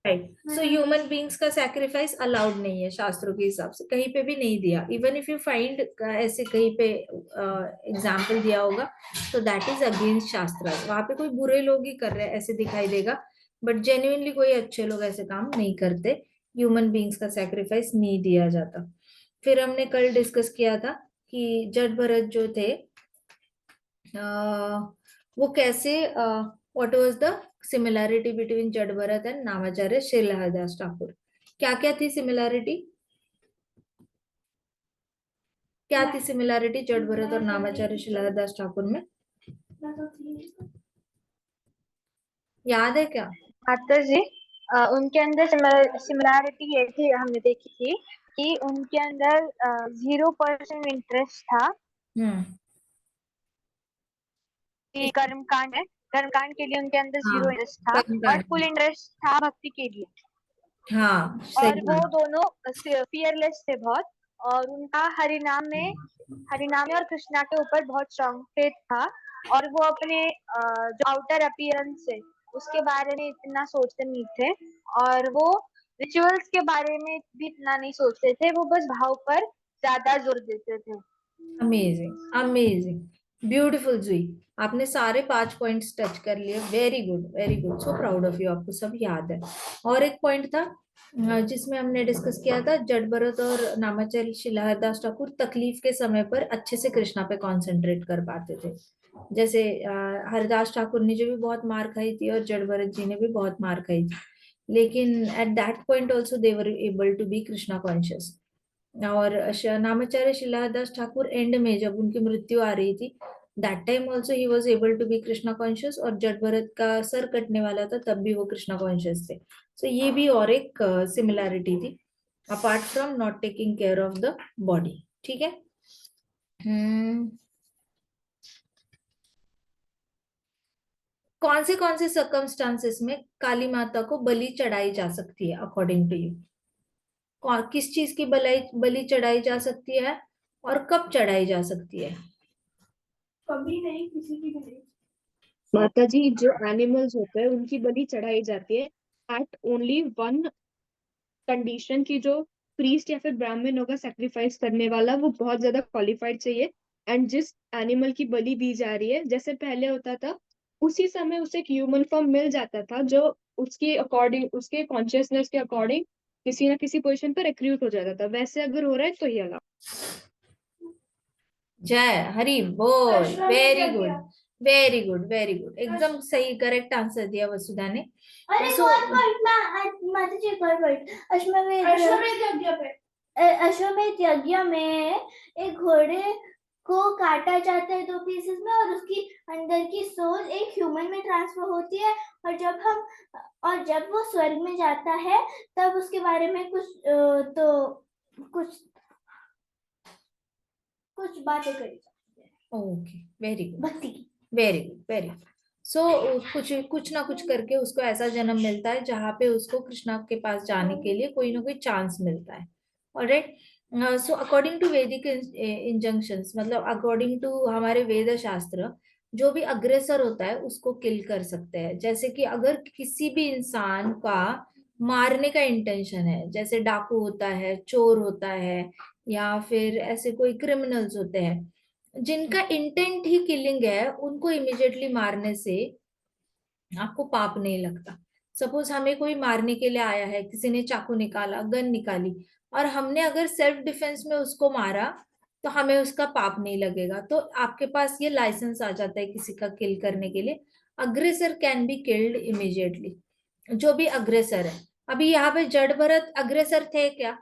Right. So human beings का sacrifice allowed नहीं है शास्त्रों के हिसाब से, कहीं पे भी नहीं दिया। इवन इफ यू फाइंड ऐसे कहीं पे एग्जाम्पल दिया होगा तो दैट इज अगेंस्ट शास्त्र, वहां पे कोई बुरे लोग ही कर रहे हैं ऐसे दिखाई देगा, बट जेन्युइनली कोई अच्छे लोग ऐसे काम नहीं करते। ह्यूमन बींग्स का सैक्रिफाइस नहीं दिया जाता। फिर हमने कल डिस्कस किया था कि जट भरत जो थे वो कैसे, what was the similarity between Jada Bharat and Namacharya Srila Haridas Thakur. क्या क्या थी सिमिलैरिटी, क्या थी सिमिलैरिटी जट भरत और नामाचार्य श्रीलहरदास ठाकुर में, याद है क्या? माता जी, उनके अंदर सिमिलैरिटी ये थी, हमने देखी थी कि उनके अंदर 0% इंटरेस्ट था हम्म। कि कर्मकांड है, कर्मकांड के लिए उनके अंदर हाँ, 0 इंटरेस्ट था, और कर्मकांड। फुल इंटरेस्ट था भक्ति के लिए। हाँ, सही और वो बात। दोनों फियरलेस थे बहुत, और उनका हरिनाम में और कृष्णा के ऊपर बहुत स्ट्रॉन्ग फेथ था। और वो अपने जो आउटर अपीयरेंस है उसके बारे में इतना सोचते नहीं थे, और वो रिचुअल्स के बारे में भी इतना नहीं सोचते थे, वो बस भाव पर ज्यादा जोर देते थे। अमेजिंग, अमेजिंग, ब्यूटीफुल जुई। आपने सारे 5 पॉइंट्स टच कर लिए, very good, very good, so proud of you, आपको सब याद है। और एक पॉइंट था जिसमें हमने डिस्कस किया था, जट भरत और नामाचार्य श्रीलहरदास ठाकुर तकलीफ के समय पर अच्छे से कृष्णा पे कंसंट्रेट कर पाते थे। जैसे हरिदास ठाकुर ने जो भी बहुत मार खाई थी और जट भरत जी ने भी बहुत मार खाई थी, लेकिन at that point also they were able to be Krishna conscious. और नामाचार्य शिलादास ठाकुर एंड में जब उनकी मृत्यु आ रही थी, that time also he was able to be Krishna conscious, और जट भरत का सर कटने वाला था तब भी वो कृष्णा कॉन्शियस थे। सो ये भी और एक सिमिलैरिटी थी, apart from not taking care of the body. ठीक है। हम्म। कौन से सर्कमस्टांसेस में काली माता को बलि चढ़ाई जा सकती है अकॉर्डिंग टू यू? किस चीज की बलि चढ़ाई जा सकती है और कब चढ़ाई जा सकती है? कभी नहीं, किसी की भी नहीं। माता जी, जो एनिमल्स होते हैं उनकी बलि चढ़ाई जाती है एट ओनली वन कंडीशन की, जो प्रीस्ट या फिर ब्राह्मण होगा सेक्रीफाइस करने वाला, वो बहुत ज्यादा क्वालिफाइड चाहिए। एंड जिस एनिमल की बलि दी जा रही है, जैसे पहले होता था, उसी समय उसे एक ह्यूमन फॉर्म मिल जाता था जो उसके अकॉर्डिंग, उसके कॉन्शियसनेस के अकॉर्डिंग किसी ना किसी पोजीशन पर रिक्रूट हो जाता था। वैसे अगर हो रहा है तो ही अलाउ। जय हरि बोल, very good, very good, very good, एकदम सही, करेक्ट आंसर दिया वसुधा ने। अरे So, और पॉइंट ना, माता जी एक और पॉइंट, अश्वमेध यज्ञ में एक घोड़े को काटा जाता है 2 पीसेस में, और उसकी अंदर की सोल एक ह्यूमन में ट्रांसफर होती है, और जब वो स्वर्ग में जाता है तब उसके बारे में कुछ बातें करी जाती है। ओके, वेरी गुड, भक्ति की। Very good, very good. So कुछ कुछ ना कुछ करके उसको ऐसा जन्म मिलता है जहां पे उसको कृष्णा के पास जाने के लिए कोई ना कोई चांस मिलता है। ऑलराइट। सो अकॉर्डिंग टू वैदिक इंजंक्शंस, मतलब अकॉर्डिंग टू हमारे वेद शास्त्र, जो भी अग्रेसर होता है उसको किल कर सकते हैं। जैसे कि अगर किसी भी इंसान का मारने का इंटेंशन है, जैसे डाकू होता है, चोर होता है, या फिर ऐसे कोई क्रिमिनल्स होते हैं जिनका इंटेंट ही किलिंग है, उनको इमिडिएटली मारने से आपको पाप नहीं लगता। सपोज हमें कोई मारने के लिए आया है, किसी ने चाकू निकाला, गन निकाली, और हमने अगर सेल्फ डिफेंस में उसको मारा तो हमें उसका पाप नहीं लगेगा। तो आपके पास ये लाइसेंस आ जाता है किसी का किल करने के लिए। अग्रेसर कैन बी किल्ड इमिडिएटली, जो भी अग्रेसर है। अभी यहाँ पे जड़ भरत अग्रेसर थे क्या?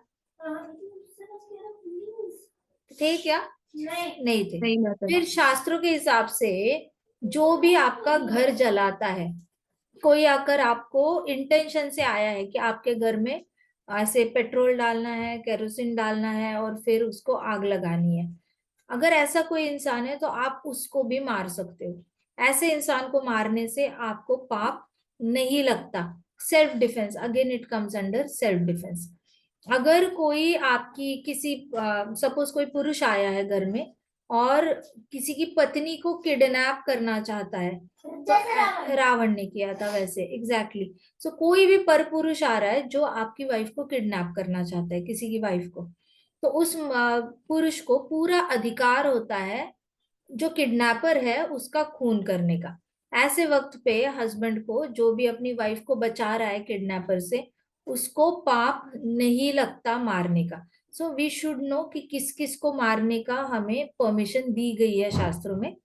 थे क्या? नहीं थे। नहीं माता जी। फिर शास्त्रों के हिसाब से जो भी आपका घर जलाता है, कोई आकर आपको इंटेंशन से आया है कि आपके घर में ऐसे पेट्रोल डालना है, केरोसिन डालना है और फिर उसको आग लगानी है, अगर ऐसा कोई इंसान है तो आप उसको भी मार सकते हो। ऐसे इंसान को मारने से आपको पाप नहीं लगता। Self defence, again it comes under self defence. अगर कोई आपकी किसी सपोज कोई पुरुष आया है घर में और किसी की पत्नी को किडनैप करना चाहता है, तो रावण ने किया था वैसे, एग्जैक्टली। सो कोई भी परपुरुष आ रहा है जो आपकी वाइफ को किडनैप करना चाहता है, किसी की वाइफ को, तो उस पुरुष को पूरा अधिकार होता है जो किडनैपर है उसका खून करने का। ऐसे वक्त पे हस्बैंड को, जो भी अपनी वाइफ को बचा रहा है किडनैपर से, उसको पाप नहीं लगता मारने का। सो वी शुड नो कि किस किस को मारने का हमें परमिशन दी गई है शास्त्रों में।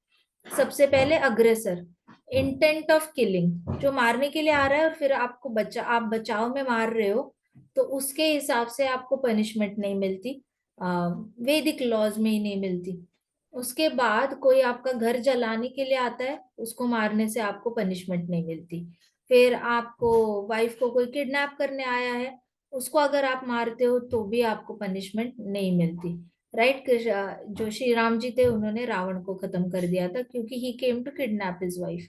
सबसे पहले अग्रेसर, इंटेंट ऑफ किलिंग, जो मारने के लिए आ रहा है और फिर आपको आप बचाव में मार रहे हो, तो उसके हिसाब से आपको पनिशमेंट नहीं मिलती, वैदिक लॉज में ही नहीं मिलती। उसके बाद कोई आपका घर जलाने के लिए आता है, उसको मारने से आपको पनिशमेंट नहीं मिलती। फिर आपको वाइफ को कोई किडनैप करने आया है, उसको अगर आप मारते हो तो भी आपको पनिशमेंट नहीं मिलती। राइट, जो श्री राम जी थे उन्होंने रावण को खत्म कर दिया था क्योंकि he came to kidnap his wife,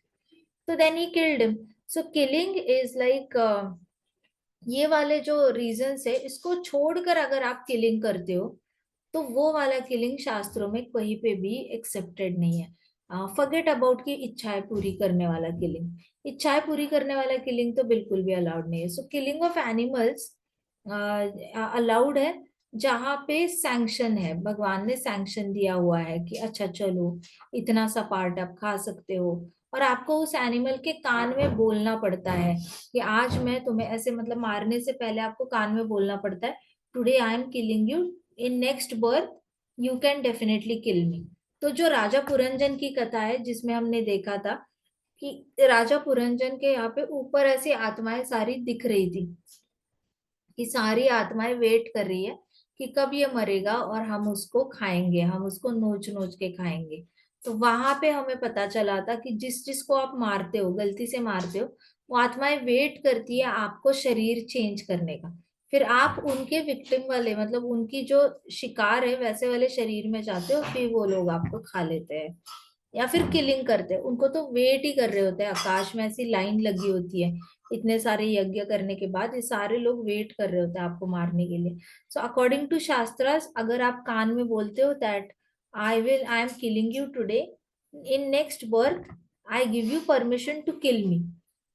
तो then he killed him. So killing is like, ये वाले जो रीजंस है, इसको छोड़कर अगर आप किलिंग करते हो तो वो वाला किलिंग शास्त्रों में कहीं पे भी एक्सेप्टेड नहीं है। फॉरगेट अबाउट की इच्छाएं पूरी करने वाला किलिंग, इच्छाएं पूरी करने वाला किलिंग तो बिल्कुल भी अलाउड नहीं है। सो किलिंग ऑफ एनिमल्स अलाउड है जहाँ पे सैंक्शन है, भगवान ने सैंक्शन दिया हुआ है कि अच्छा चलो इतना सा पार्ट आप खा सकते हो, और आपको उस एनिमल के कान में बोलना पड़ता है कि आज मैं तुम्हें ऐसे, मतलब मारने से पहले आपको कान में बोलना पड़ता है, today I am killing you, in next birth you can definitely kill me. तो जो राजा पुरंजन की कथा है जिसमें हमने देखा था कि राजा पुरंजन के यहाँ पे ऊपर ऐसी आत्माएं सारी दिख रही थी, कि सारी आत्माएं वेट कर रही है कि कब ये मरेगा और हम उसको खाएंगे, हम उसको नोच नोच के खाएंगे। तो वहां पे हमें पता चला था कि जिस जिसको आप मारते हो, गलती से मारते हो, वो आत्माएं वेट करती है आपको शरीर चेंज करने का। फिर आप उनके विक्टिम वाले, मतलब उनकी जो शिकार है वैसे वाले शरीर में जाते हो, फिर वो लोग आपको खा लेते हैं या फिर किलिंग करते हैं। उनको तो वेट ही कर रहे होते हैं, आकाश में ऐसी लाइन लगी होती है, इतने सारे यज्ञ करने के बाद ये सारे लोग वेट कर रहे होते हैं आपको मारने के लिए। सो अकॉर्डिंग टू शास्त्रास, अगर आप कान में बोलते हो that I am killing you today, in next birth I give you permission to kill me,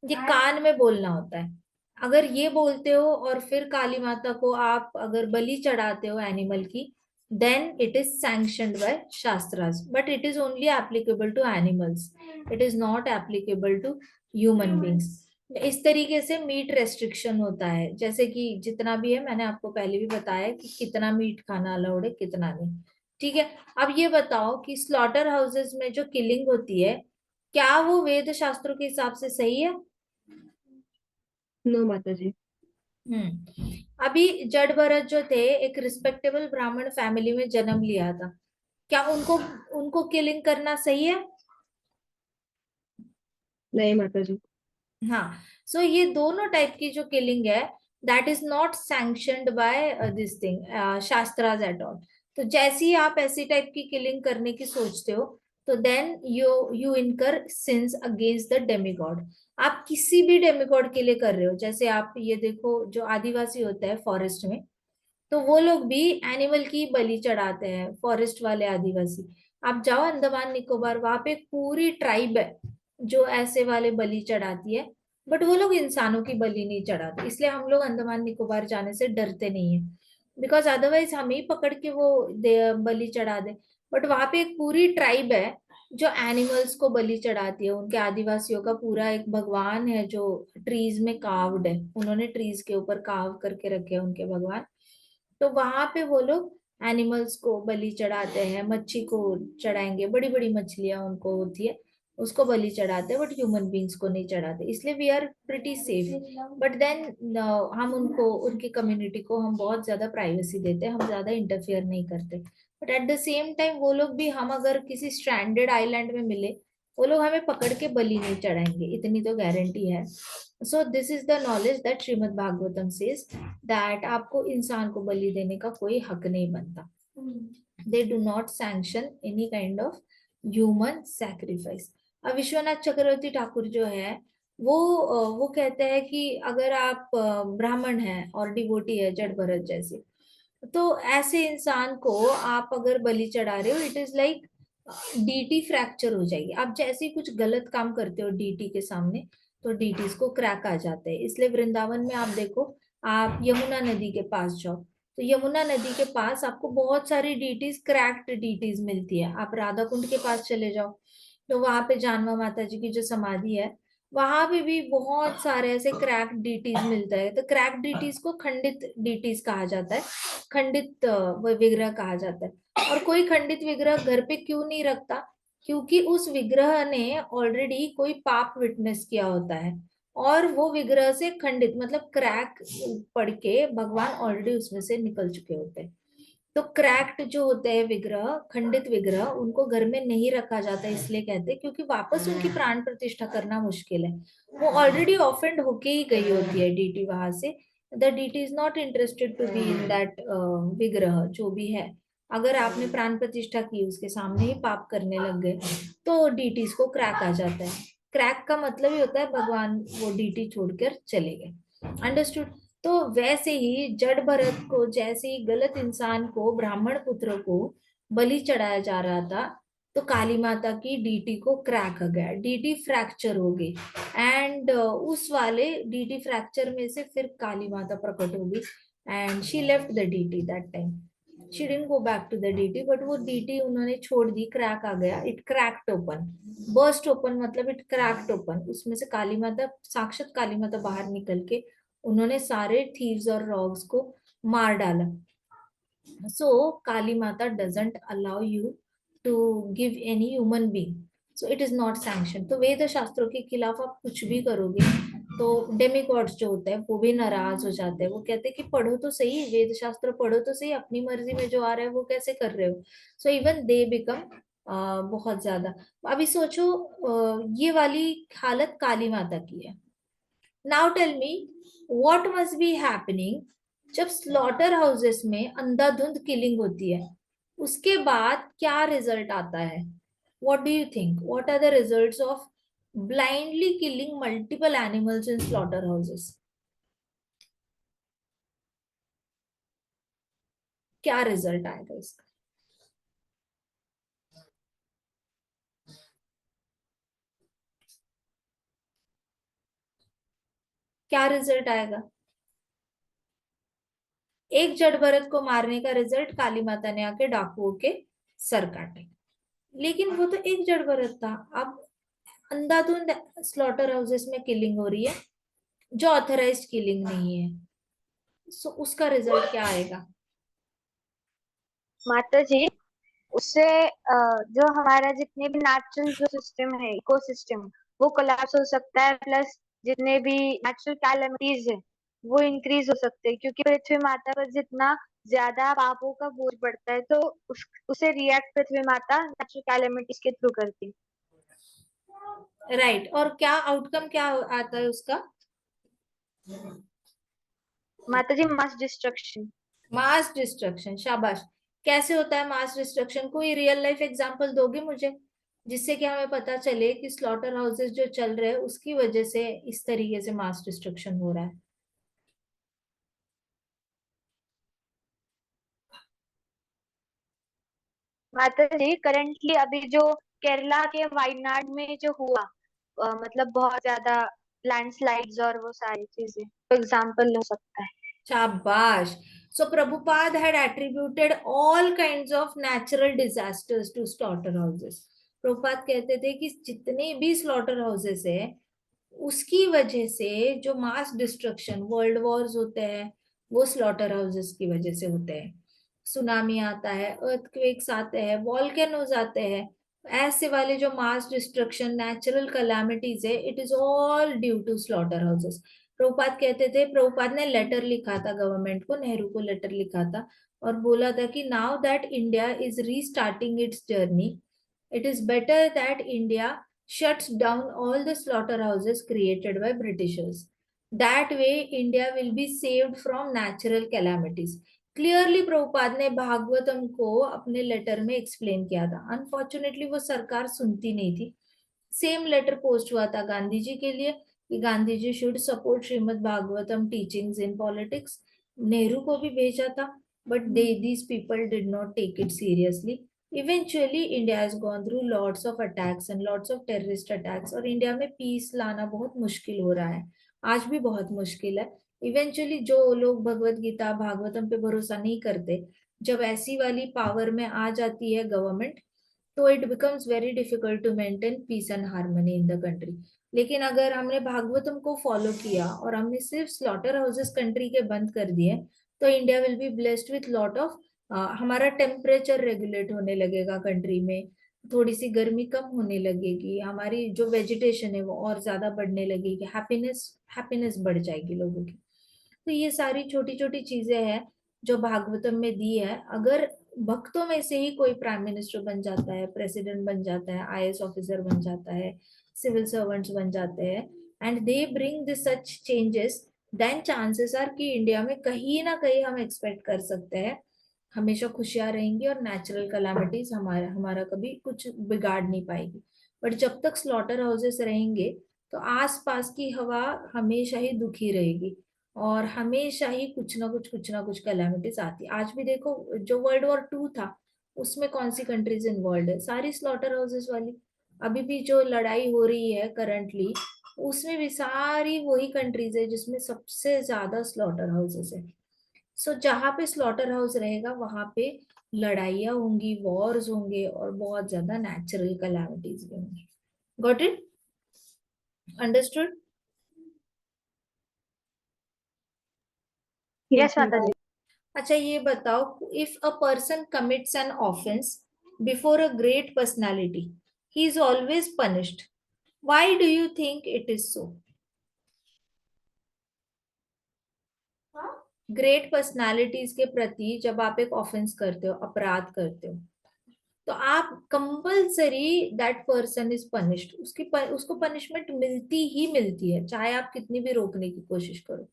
ये कान में बोलना होता है। अगर ये बोलते हो और फिर काली माता को आप अगर बलि चढ़ाते हो एनिमल की, then it is sanctioned by shastras, but it is only applicable to animals, it is not applicable to human beings। इस तरीके से मीट रेस्ट्रिक्शन होता है, जैसे कि जितना भी है, मैंने आपको पहले भी बताया कि कितना मीट खाना अलाउड है कितना नहीं। ठीक है, अब ये बताओ कि स्लॉटर हाउसेस में जो किलिंग होती है, क्या वो वेद शास्त्रों के हिसाब से सही है? नो माता जी। अभी जड़ भरत जो थे, एक रिस्पेक्टेबल ब्राह्मण फैमिली में जन्म लिया था, क्या उनको उनको किलिंग करना सही है? नहीं माता जी। हाँ। सो ये दोनों टाइप की जो किलिंग है, that is not sanctioned by this thing shastras at all. तो जैसे ही आप ऐसी टाइप की किलिंग करने की सोचते हो, तो देन यू इनकर सिंस अगेंस्ट द डेमिगॉड। आप किसी भी डेमिगॉड के लिए कर रहे हो, जैसे आप ये देखो, जो आदिवासी होता है फॉरेस्ट में, तो वो लोग भी एनिमल की बलि चढ़ाते हैं, फॉरेस्ट वाले आदिवासी। आप जाओ अंडमान निकोबार, वहां पे एक पूरी ट्राइब है जो ऐसे वाले बलि चढ़ाती है, बट वो लोग इंसानों की बलि नहीं चढ़ाते, इसलिए हम लोग अंडमान निकोबार जाने से डरते नहीं है, बिकॉज अदरवाइज हमें ही पकड़ के वो बलि चढ़ा दे। बट वहां पे एक पूरी ट्राइब है जो एनिमल्स को बलि चढ़ाती है, उनके आदिवासियों का पूरा एक भगवान है जो ट्रीज में कार्व्ड है, उन्होंने ट्रीज के ऊपर कार्व करके रखे हैं उनके भगवान। तो वहां पे वो लोग एनिमल्स को बलि चढ़ाते हैं, मच्छी को चढ़ाएंगे, बड़ी बड़ी मछलियां उनको होती है, उसको बलि चढ़ाते हैं, बट ह्यूमन बींग्स को नहीं चढ़ाते, इसलिए we are pretty safe. But then हम उनको, उनकी कम्युनिटी को हम बहुत ज्यादा प्राइवेसी देते हैं, हम ज्यादा इंटरफेयर नहीं करते। But at the same time वो लोग भी, हम अगर किसी स्ट्रैंडेड आइलैंड में मिले, वो लोग हमें पकड़ के बलि नहीं चढ़ाएंगे, इतनी तो गारंटी है। So this is the knowledge that Shrimad Bhagavatam says, that आपको इंसान को बलि देने का कोई हक नहीं बनता। They do not sanction any kind of human sacrifice. अब विश्वनाथ चक्रवर्ती ठाकुर जो है, वो कहते हैं कि अगर आप ब्राह्मण हैं और डिवोटी है जड़ भरत जैसे, तो ऐसे इंसान को आप अगर बलि चढ़ा रहे हो, it is like deity fracture हो जाएगी। आप जैसे ही कुछ गलत काम करते हो डीटी के सामने, तो डीटीज को क्रैक आ जाते हैं। इसलिए वृंदावन में आप देखो, आप यमुना नदी के पास जाओ, तो यमुना नदी के पास आपको बहुत सारी डीटीज, क्रैक्ड डीटीज मिलती है। आप राधा कुंड के पास चले जाओ, तो वहां पे जानवा माता जी की जो समाधि है, वहां पे भी बहुत सारे ऐसे क्रैक्ड डीटीज मिलता है। तो क्रैक्ड डीटीज को खंडित डीटीज कहा जाता है, खंडित विग्रह कहा जाता है। और कोई खंडित विग्रह घर पे क्यों नहीं रखता? क्योंकि उस विग्रह ने ऑलरेडी कोई पाप विटनेस किया होता है, और वो विग्रह से खंडित मतलब क्रैक पड़ के भगवान ऑलरेडी उसमें से निकल चुके होते हैं। तो क्रैक्ड जो होते हैं विग्रह, खंडित विग्रह, उनको घर में नहीं रखा जाता, इसलिए कहते हैं क्योंकि वापस उनकी प्राण प्रतिष्ठा करना मुश्किल है। वो ऑलरेडी ऑफेंड होके ही गई होती है डीटी वहां से। The deity is not interested to be in that विग्रह जो भी है। अगर आपने प्राण प्रतिष्ठा की, उसके सामने ही पाप करने लग गए, तो डीटीज को क्रैक आ जाता है। क्रैक का मतलब ही होता है भगवान वो डीटी छोड़कर चले गए। अंडरस्टूड? तो वैसे ही जड़ भरत को, जैसे ही गलत इंसान को, ब्राह्मण पुत्र को बलि चढ़ाया जा रहा था, तो काली माता की डीटी को क्रैक हो गया, डीटी फ्रैक्चर हो गई। एंड उस वाले डीटी फ्रैक्चर में से फिर काली माता प्रकट हो गई, and she left the deity that time. She didn't go back to the deity, but वो डीटी उन्होंने छोड़ दी, क्रैक आ गया, it cracked open. Burst open मतलब इट क्रैक्ड ओपन, उसमें से काली माता, साक्षात काली माता बाहर निकल के उन्होंने सारे थीव्स और रॉग्स को मार डाला। So Kali Mata doesn't allow you to give any human being, so it is not sanction. तो वेद शास्त्रों के खिलाफ आप कुछ भी करोगे, तो डेमिगॉड्स जो होते हैं वो भी नाराज हो जाते हैं। वो कहते हैं कि पढ़ो तो सही, वेद शास्त्र पढ़ो तो सही, अपनी मर्जी में जो आ रहा है वो कैसे कर रहे हो? सो इवन दे बिकम बहुत ज्यादा। अभी सोचो, ये वाली हालत काली माता की है। Now tell me, what must be happening जब स्लॉटर हाउसेस में अंधाधुंध किलिंग होती है, उसके बाद क्या रिजल्ट आता है? What do you think, what are the results of blindly killing multiple animals in slaughter houses? क्या रिजल्ट आएगा इसका? क्या रिजल्ट आएगा? एक जड़ भरत को मारने का रिजल्ट, काली माता ने आके डाकुओं के सर काटे। लेकिन वो तो एक जड़ भरत था, अब अंधाधुंध स्लॉटर हाउसेस में किलिंग हो रही है जो ऑथराइज्ड किलिंग नहीं है। सो उसका रिजल्ट क्या आएगा? माता जी, उससे जो हमारा जितने भी नेचुरल जो सिस्टम है, इकोसिस्टम, वो कोलैप्स हो सकता है। प्लस जितने भी नेचुरल कैलेमिटीज है वो इंक्रीज हो सकते हैं, क्योंकि पृथ्वी माता पर जितना ज्यादा पापों का बोझ पड़ता है, तो उसे रिएक्ट पृथ्वी माता नेचुरल कैलेमिटीज के थ्रू करती है। राइट, और क्या आउटकम क्या आता है उसका? माता जी, मास डिस्ट्रक्शन। मास डिस्ट्रक्शन, शाबाश। कैसे होता है मास डिस्ट्रक्शन? कोई रियल लाइफ एग्जांपल दोगे मुझे, जिससे कि हमें पता चले कि स्लॉटर हाउसेस जो चल रहे हैं उसकी वजह से इस तरीके से मास डिस्ट्रक्शन हो रहा है? माता जी, करंटली अभी जो केरला के वायनाड में जो हुआ, मतलब बहुत ज्यादा लैंडस्लाइड्स और वो सारी चीजें तो एग्जाम्पल हो सकता है। शाबाश। So Prabhupada had attributed all kinds of natural disasters to slaughter houses. Prabhupada कहते थे कि जितने भी स्लॉटर हाउसेस है, उसकी वजह से जो मास डिस्ट्रक्शन, वर्ल्ड वॉर्स होते हैं, वो स्लॉटर हाउसेस की वजह से होते हैं। सुनामी आता है, अर्थक्वेक्स आते हैं, वॉल्केनोज आते हैं, ऐसे वाले जो मास डिस्ट्रक्शन, नेचुरल कैलामिटीज है, it is all due to slaughter houses. Prabhupada कहते थे, प्रभुपाद ने लेटर लिखा था गवर्नमेंट को, नेहरू को लेटर लिखा था, और बोला था कि now that India is restarting it's journey, it is better that India shuts down all the slaughterhouses created by Britishers. That way, India will be saved from natural calamities. Clearly Prabhupada ने भागवतम को अपने letter में explain किया था। Unfortunately वो सरकार सुनती नहीं थी। सेम लेटर पोस्ट हुआ था गांधी जी के लिए कि Gandhi ji should support Shrimad Bhagavatam teachings in politics. Nehru को भी भेजा था, but these people did not take it seriously. Eventually India has gone through lots of attacks and lots of terrorist attacks, और इंडिया में पीस लाना बहुत मुश्किल हो रहा है, आज भी बहुत मुश्किल है. इवेंचुअली जो लोग भगवत गीता भागवतम पे भरोसा नहीं करते, जब ऐसी वाली पावर में आ जाती है गवर्नमेंट, तो it becomes very difficult to maintain peace and harmony in the country. लेकिन अगर हमने भागवतम को फॉलो किया और हमने सिर्फ स्लॉटर हाउसेस कंट्री के बंद कर दिए, तो India will be blessed with lot of, हमारा टेम्परेचर रेगुलेट होने लगेगा कंट्री में, थोड़ी सी गर्मी कम होने लगेगी, हमारी जो वेजिटेशन है वो और ज्यादा बढ़ने लगेगी, हैप्पीनेस हैप्पीनेस बढ़ जाएगी लोगों की. तो ये सारी छोटी छोटी चीजें हैं जो भागवतम में दी है. अगर भक्तों में से ही कोई प्राइम मिनिस्टर बन जाता है, प्रेसिडेंट बन जाता है, आईएएस ऑफिसर बन जाता है, सिविल सर्वेंट्स बन जाते हैं, and they bring this such changes, then chances are कि इंडिया में कहीं ना कहीं हम एक्सपेक्ट कर सकते हैं हमेशा खुशियां रहेंगी और नेचुरल कैलामिटीज हमारा हमारा कभी कुछ बिगाड़ नहीं पाएगी. बट जब तक स्लॉटर हाउसेस रहेंगे तो आसपास की हवा हमेशा ही दुखी रहेगी, और हमेशा ही कुछ ना कुछ कैलामिटीज आती है. आज भी देखो जो वर्ल्ड वॉर 2 था, उसमें कौन सी कंट्रीज इन्वॉल्व है, सारी स्लॉटर हाउसेस वाली. अभी भी जो लड़ाई हो रही है करंटली, उसमें भी सारी वही कंट्रीज है जिसमें सबसे ज्यादा स्लॉटर हाउसेस है. सो जहाँ पे स्लॉटर हाउस रहेगा वहां पे लड़ाइयाँ होंगी, वॉर्स होंगे, और बहुत ज्यादा नेचुरल कैलामिटीज भी होंगी. Got it? अंडरस्टूड? यस माता जी. अच्छा ये बताओ, if a person commits an offence before a great personality, he is always punished. Why do you think it is so? Great personalities के प्रति जब आप एक ऑफेंस करते हो, अपराध करते हो, तो आप compulsory that person is punished, उसको पनिशमेंट मिलती ही मिलती है, चाहे आप कितनी भी रोकने की कोशिश करो.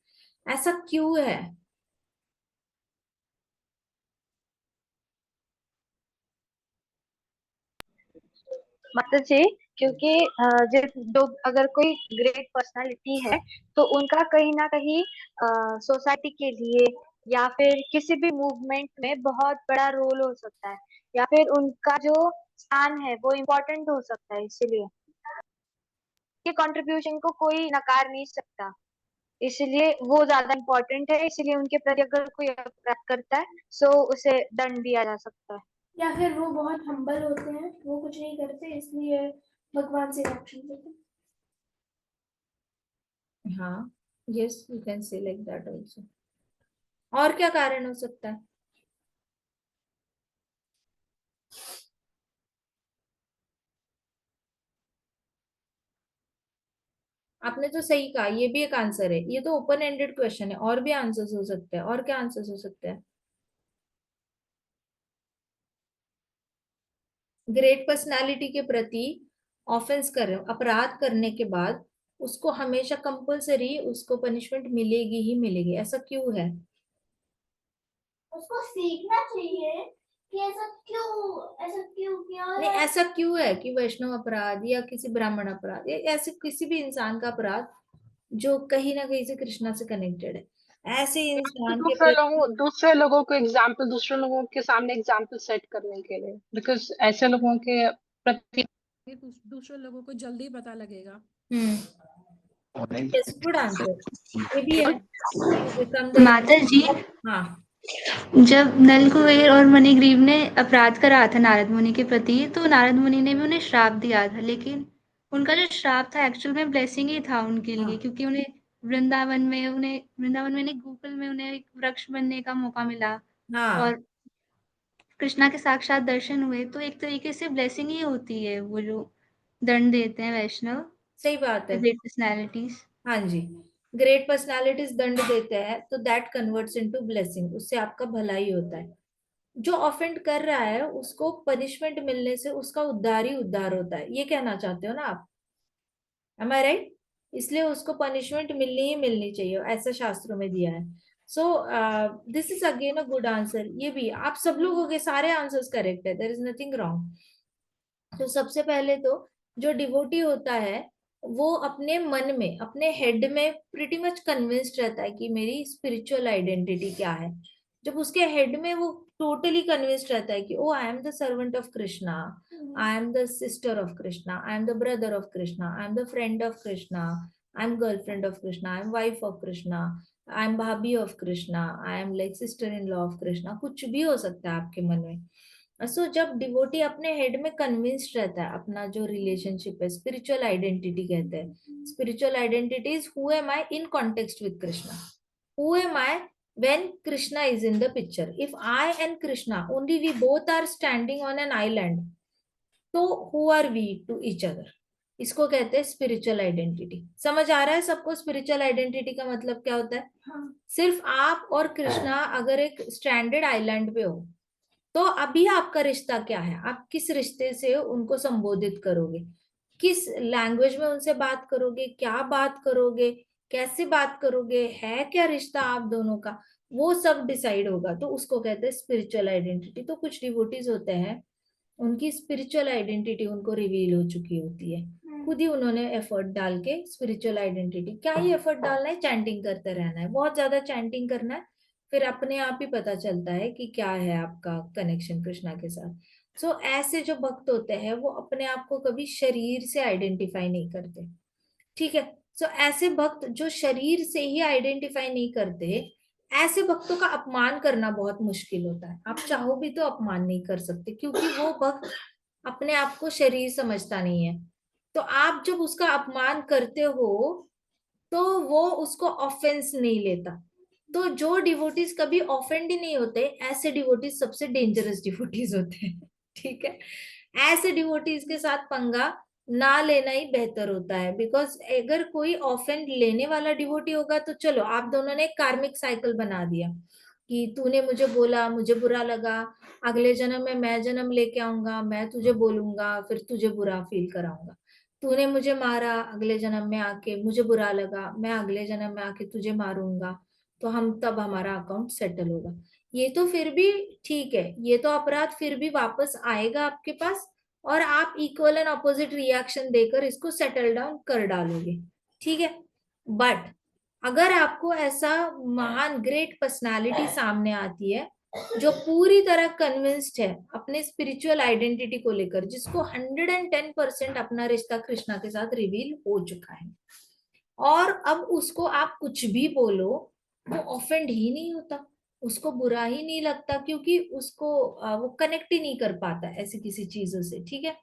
ऐसा क्यों है? माता जी, क्योंकि जो अगर कोई ग्रेट पर्सनालिटी है तो उनका कहीं ना कहीं सोसाइटी के लिए या फिर किसी भी मूवमेंट में बहुत बड़ा रोल हो सकता है, या फिर उनका जो स्थान है वो इम्पोर्टेंट हो सकता है. इसीलिए के कंट्रीब्यूशन को कोई नकार नहीं सकता, इसलिए वो ज्यादा इम्पोर्टेंट है. इसलिए उनके प्रति अगर कोई अपराध करता है तो उसे दंड दिया जा सकता है. या फिर वो बहुत हम्बल होते हैं, वो कुछ नहीं करते, इसलिए भगवान से रक्षण देते हैं. हाँ, yes, you can say like that also. और क्या कारण हो सकता है? आपने तो सही कहा, ये भी एक आंसर है. ये तो ओपन एंडेड क्वेश्चन है, और भी आंसर्स हो सकते हैं. और क्या आंसर्स हो सकते हैं? ग्रेट पर्सनालिटी के प्रति ऑफेंस कर रहे हो, अपराध करने के बाद उसको हमेशा कंपल्सरी उसको पनिशमेंट मिलेगी ही मिलेगी. ऐसा क्यों है? उसको सीखना चाहिए कि ऐसा क्यों किया. नहीं, ऐसा क्यों है कि वैष्णव अपराध या किसी ब्राह्मण अपराध या ऐसे किसी भी इंसान का अपराध जो कहीं ना कहीं से कृष्णा से कनेक्टेड है, ऐसे इंसान के प्रति. दूसरे लोगों के सामने एग्जाम्पल सेट करने के लिए, बिकॉज ऐसे लोगों के प्रति दूसरे लोगों को जल्दी पता लगेगा. Yes, good answer. ये भी है. Become the- माता जी, हाँ. जब नल कुबेर और मणिग्रीव ने अपराध करा था नारद मुनि के प्रति, तो नारद मुनि ने भी उन्हें श्राप दिया था, लेकिन उनका जो श्राप था एक्चुअल में ब्लेसिंग ही था उनके लिए, हाँ. क्योंकि उन्हें वृंदावन में नहीं, गोकुल में उन्हें एक वृक्ष बनने का मौका मिला हाँ, और कृष्णा के साक्षात दर्शन हुए. तो एक तरीके से ब्लेसिंग ही होती है वो जो दंड देते हैं वैष्णव सही बात है. Great personalities. हाँ जी. ग्रेट पर्सनालिटीज दंड देते हैं तो दैट कन्वर्ट्स इनटू ब्लेसिंग, उससे आपका भला ही होता है. जो ऑफेंड कर रहा है उसको पनिशमेंट मिलने से उसका उद्धार ही उद्धार होता है, ये कहना चाहते हो ना आप? एम आई राइट? इसलिए उसको पनिशमेंट मिलनी ही मिलनी चाहिए, ऐसा शास्त्रों में दिया है. So this is again a good answer. ये भी आप सब लोगों के सारे आंसर्स करेक्ट है, देयर इज नथिंग रॉन्ग. तो सबसे पहले तो जो डिवोटी होता है वो अपने मन में, अपने हेड में प्रिटी मच कन्विंस्ड रहता है कि मेरी स्पिरिचुअल आइडेंटिटी क्या है. जब उसके हेड में वो टोटली कन्विंस्ड रहता है कि oh I am the servant of Krishna, I am the sister of Krishna, I am the brother of Krishna, I am the friend of Krishna, I am girlfriend of Krishna, I am wife of Krishna, I am bhabhi of Krishna, I am like sister in law of Krishna, कुछ भी हो सकता है आपके मन में। सो जब devotee अपने हेड में कन्विंस्ड रहता है अपना जो रिलेशनशिप है, स्पिरिचुअल आइडेंटिटी कहते हैं, spiritual identity is who am I in context with Krishna, who am I when Krishna is in the picture. If I and Krishna only we both are standing on an island, तो who are we to each other? इसको कहते हैं spiritual identity. समझ आ रहा है सबको spiritual identity का मतलब क्या होता है? हाँ। सिर्फ आप और कृष्णा अगर एक स्ट्रैंडेड आइलैंड पे हो, तो अभी आपका रिश्ता क्या है? आप किस रिश्ते से उनको संबोधित करोगे, किस लैंग्वेज में उनसे बात करोगे, क्या बात करोगे, कैसे बात करोगे, है क्या रिश्ता आप दोनों का, वो सब डिसाइड होगा। तो उसको कहते हैं स्पिरिचुअल आइडेंटिटी। तो कुछ डिवोटीज होते हैं उनकी स्पिरिचुअल आइडेंटिटी उनको रिवील हो चुकी होती है, खुद ही उन्होंने एफर्ट डाल के स्पिरिचुअल आइडेंटिटी, क्या ही एफर्ट डालना है, चैंटिंग करते रहना है, बहुत ज्यादा चैंटिंग करना है, फिर अपने आप ही पता चलता है कि क्या है आपका कनेक्शन कृष्णा के साथ। सो ऐसे जो भक्त होते हैं वो अपने आप को कभी शरीर से आइडेंटिफाई नहीं करते, ठीक है। सो ऐसे भक्त जो शरीर से ही आइडेंटिफाई नहीं करते, ऐसे भक्तों का अपमान करना बहुत मुश्किल होता है। आप चाहो भी तो अपमान नहीं कर सकते, क्योंकि वो भक्त अपने आप को शरीर समझता नहीं है। तो आप जब उसका अपमान करते हो तो वो उसको ऑफेंस नहीं लेता। तो जो डिवोटीज कभी ऑफेंड ही नहीं होते, ऐसे डिवोटीज सबसे डेंजरस डिवोटीज होते हैं, ठीक है। ऐसे डिवोटीज के साथ पंगा ना लेना ही बेहतर होता है, बिकॉज अगर कोई ऑफेंड लेने वाला डिवोटी होगा तो चलो आप दोनों ने एक कार्मिक साइकिल बना दिया कि तूने मुझे बोला, मुझे बुरा लगा, अगले जन्म में मैं जन्म लेके आऊंगा, मैं तुझे बोलूंगा, फिर तुझे बुरा फील कराऊंगा। तूने मुझे मारा, अगले जन्म में आके मुझे बुरा लगा, मैं अगले जन्म में आके तुझे मारूंगा, तो हम तब हमारा अकाउंट सेटल होगा। ये तो फिर भी ठीक है, ये तो अपराध फिर भी वापस आएगा आपके पास, और आप इक्वल एंड ऑपोजिट रिएक्शन देकर इसको सेटल डाउन कर डालोगे, ठीक है। बट अगर आपको ऐसा महान ग्रेट पर्सनालिटी सामने आती है जो पूरी तरह कन्विंस्ड है अपने स्पिरिचुअल आइडेंटिटी को लेकर, जिसको 110% अपना रिश्ता कृष्णा के साथ रिवील हो चुका है, और अब उसको आप कुछ भी बोलो वो ऑफेंड ही नहीं होता, उसको बुरा ही नहीं लगता, क्योंकि उसको वो कनेक्ट ही नहीं कर पाता ऐसी किसी चीजों से, ठीक है।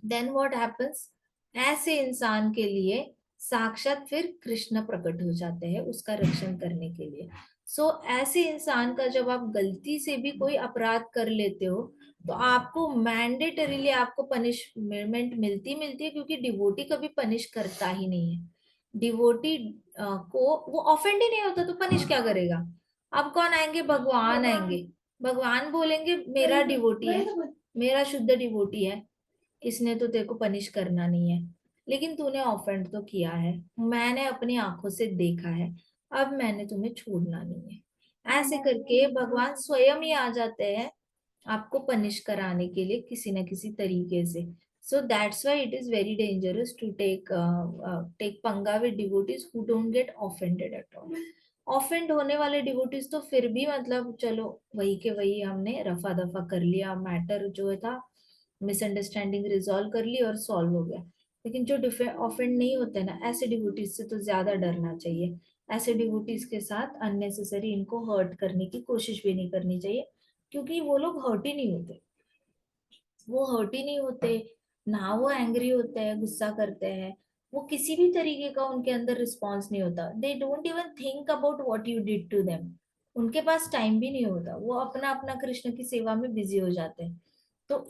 देन व्हाट हैपेंस, ऐसे इंसान के लिए साक्षात फिर कृष्ण प्रकट हो जाते हैं उसका रक्षण करने के लिए। सो ऐसे इंसान का जब आप गलती से भी कोई अपराध कर लेते हो तो आपको मैंडेटरीली आपको पनिशमेंट मिलती है, क्योंकि डिवोटी कभी पनिश करता ही नहीं है। डिवोटी को वो ऑफेंड ही नहीं होता तो पनिश क्या करेगा? अब कौन आएंगे? भगवान आएंगे। भगवान बोलेंगे मेरा डिवोटी है, मेरा शुद्ध डिवोटी है, इसने तो तेरे को पनिश करना नहीं है, लेकिन तूने ऑफेंड तो किया है, मैंने अपनी आंखों से देखा है, अब मैंने तुम्हें छोड़ना नहीं है। ऐसे करके भगवान स्वयं ही आ जाते हैं आपको पनिश कराने के लिए किसी न किसी तरीके से। So that's why it is very dangerous to take पंगा with devotees who don't get offended at all. Offend होने वाले डिवोटीज तो फिर भी मतलब चलो वही के वही हमने रफा दफा कर लिया, मैटर जो था मिसअंडरस्टैंडिंग रिजॉल्व कर ली और सॉल्व हो गया। लेकिन जो ऑफेंड नहीं होते ना, ऐसे डिवोटीज से तो ज्यादा डरना चाहिए। ऐसे डिवोटीज के साथ अननेसेसरी इनको हर्ट करने की कोशिश भी नहीं करनी चाहिए, क्योंकि वो लोग हर्ट ही नहीं होते, वो हर्ट ही नहीं होते ना, वो एंग्री होते हैं, गुस्सा करते हैं, वो किसी भी तरीके का उनके अंदर रिस्पॉन्स नहीं होता। They don't even think about what you did to them, उनके पास टाइम भी नहीं होता, वो अपना अपना कृष्ण की सेवा में बिजी हो जाते हैं। तो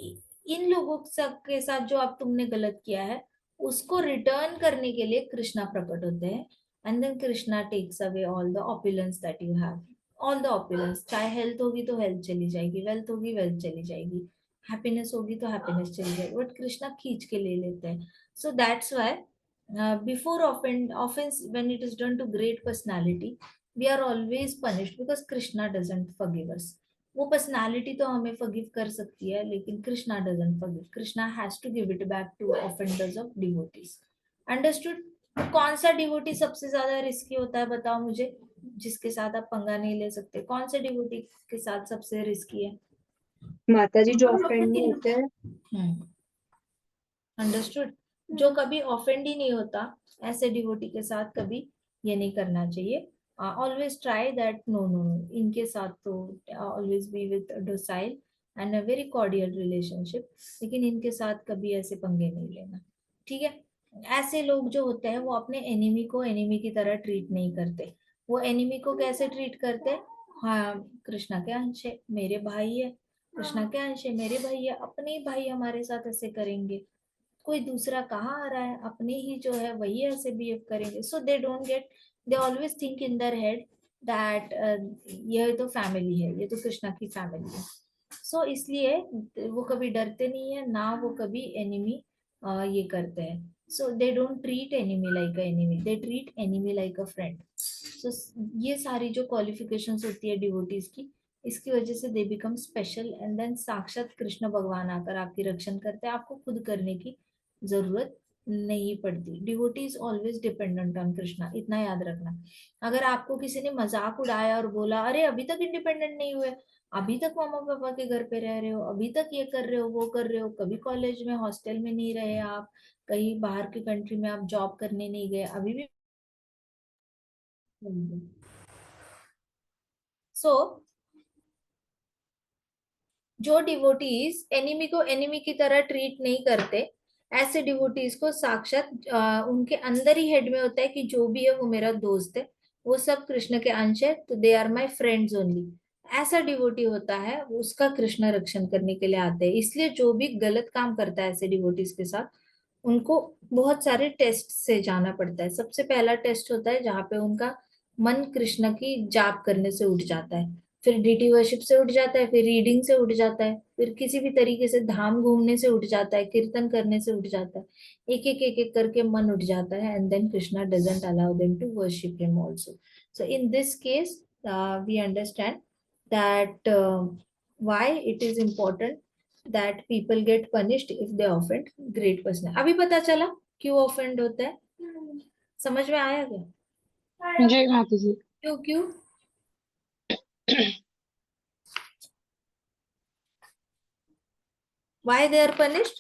इन लोगों के साथ जो आप तुमने गलत किया है उसको रिटर्न करने के लिए कृष्णा प्रकट होते हैं, and then Krishna takes away all the opulence that you have, all the opulence. चाहे हेल्थ होगी तो हेल्थ चली जाएगी, वेल्थ होगी वेल्थ चली जाएगी, हैप्पीनेस होगी तो हैप्पीनेस चली जाएगी, बट कृष्णा खींच के ले लेते हैं। सो that's why before offense when it is done to great personality we are always punished because Krishna doesn't forgive us. वो पर्सनालिटी तो हमें फॉरगिव कर सकती है, लेकिन Krishna doesn't forgive. Krishna has to give it back to offenders of devotees. Understood? कौन सा devotee सबसे ज्यादा रिस्की होता है बताओ मुझे, जिसके साथ आप पंगा नहीं ले सकते? कौन से डिवोटी के साथ सबसे रिस्की है? माता जी जो ऑफेंड नहीं होते हैं। अंडरस्टूड। जो कभी ऑफेंड ही नहीं होता, ऐसे डिवोटी के साथ कभी ये नहीं करना चाहिए। Always try that, no no no, इनके साथ तो always be with docile and a very cordial relationship, लेकिन इनके साथ कभी ऐसे पंगे नहीं लेना, ठीक है? ऐसे लोग जो होते हैं वो अपने एनिमी को एनिमी की तरह ट्रीट नहीं करते। वो एनिमी को कैसे ट्रीट करते हैं? हाँ, कृष्णा के अंश है, मेरे भाई है, कृष्णा के अंश है, मेरे भाई है, अपने ही भाई हमारे साथ ऐसे करेंगे, कोई दूसरा कहाँ आ रहा है, अपने ही जो है वही ऐसे बिहेव करेंगे। So they don't get, they always think in their head that ये तो फैमिली है, ये तो कृष्णा की फैमिली है। सो इसलिए वो कभी डरते नहीं है ना, वो कभी एनिमी ये करते हैं। So they don't treat enemy like a enemy, they treat enemy like a friend. So ये सारी जो क्वालिफिकेशंस होती है डिवोटीज की, इसकी वजह से they become special and then साक्षात कृष्ण भगवान आकर आपकी रक्षण करते हैं, आपको खुद करने की जरूरत नहीं पड़ती। Devotee is always dependent on Krishna, इतना याद रखना। अगर आपको किसी ने मजाक उड़ाया और बोला अरे अभी तक इंडिपेंडेंट नहीं हुए, अभी तक मामा पापा के घर पे रह रहे हो, अभी तक ये कर रहे हो वो कर रहे हो, कभी कॉलेज में हॉस्टल में नहीं रहे आप, कहीं बाहर की कंट्री में आप जॉब करने नहीं गए, अभी भी सो जो डिवोटीज एनिमी को एनिमी की तरह ट्रीट नहीं करते, ऐसे डिवोटीज को साक्षात उनके अंदर ही हेड में होता है कि जो भी है वो मेरा दोस्त है, वो सब कृष्ण के अंश है, तो they are my friends only. ऐसा डिवोटी होता है, उसका कृष्ण रक्षण करने के लिए आते हैं। इसलिए जो भी गलत काम करता है ऐसे डिवोटीज के साथ, उनको बहुत सारे टेस्ट से जाना पड़ता है। सबसे पहला टेस्ट होता है जहाँ पे उनका मन कृष्ण की जाप करने से उठ जाता है, फिर डीटी वर्शिप से उठ जाता है, फिर रीडिंग से उठ जाता है, फिर किसी भी तरीके से धाम घूमने से उठ जाता है, कीर्तन करने से उठ जाता है, एक एक करके मन उठ जाता है, and then Krishna doesn't allow them to worship him also. So in this case we understand that why it is important that people get punished if they offend great person। अभी पता चला क्यों ऑफेंड होता है? समझ में आया क्या? जी माता जी। क्यों क्यों? why they are punished?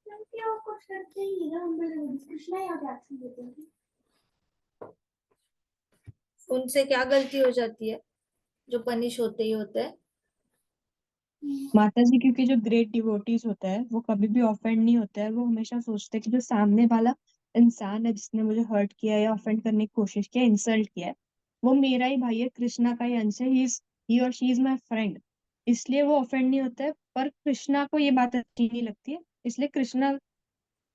क्योंकि वो कुछ करते ही नहीं ना, हम लोग कृष्णा ही आगे एक्शन देते हैं। उनसे क्या गलती हो जाती है जो पनिश होते ही होते हैं? माता जी क्योंकि जो ग्रेट डिवोटीज होता है वो कभी भी ऑफेंड नहीं होता है, वो हमेशा सोचते हैं कि जो सामने वाला इंसान है जिसने मुझे हर्ट किया या ऑफेंड करने की कोशिश किया, इंसल्ट किया है, वो मेरा ही भाई है, कृष्णा का ही अंश है, ही और शी इज माई फ्रेंड। इसलिए वो ऑफेंड नहीं होता है। पर कृष्णा को ये बात अच्छी नहीं लगती है, इसलिए कृष्णा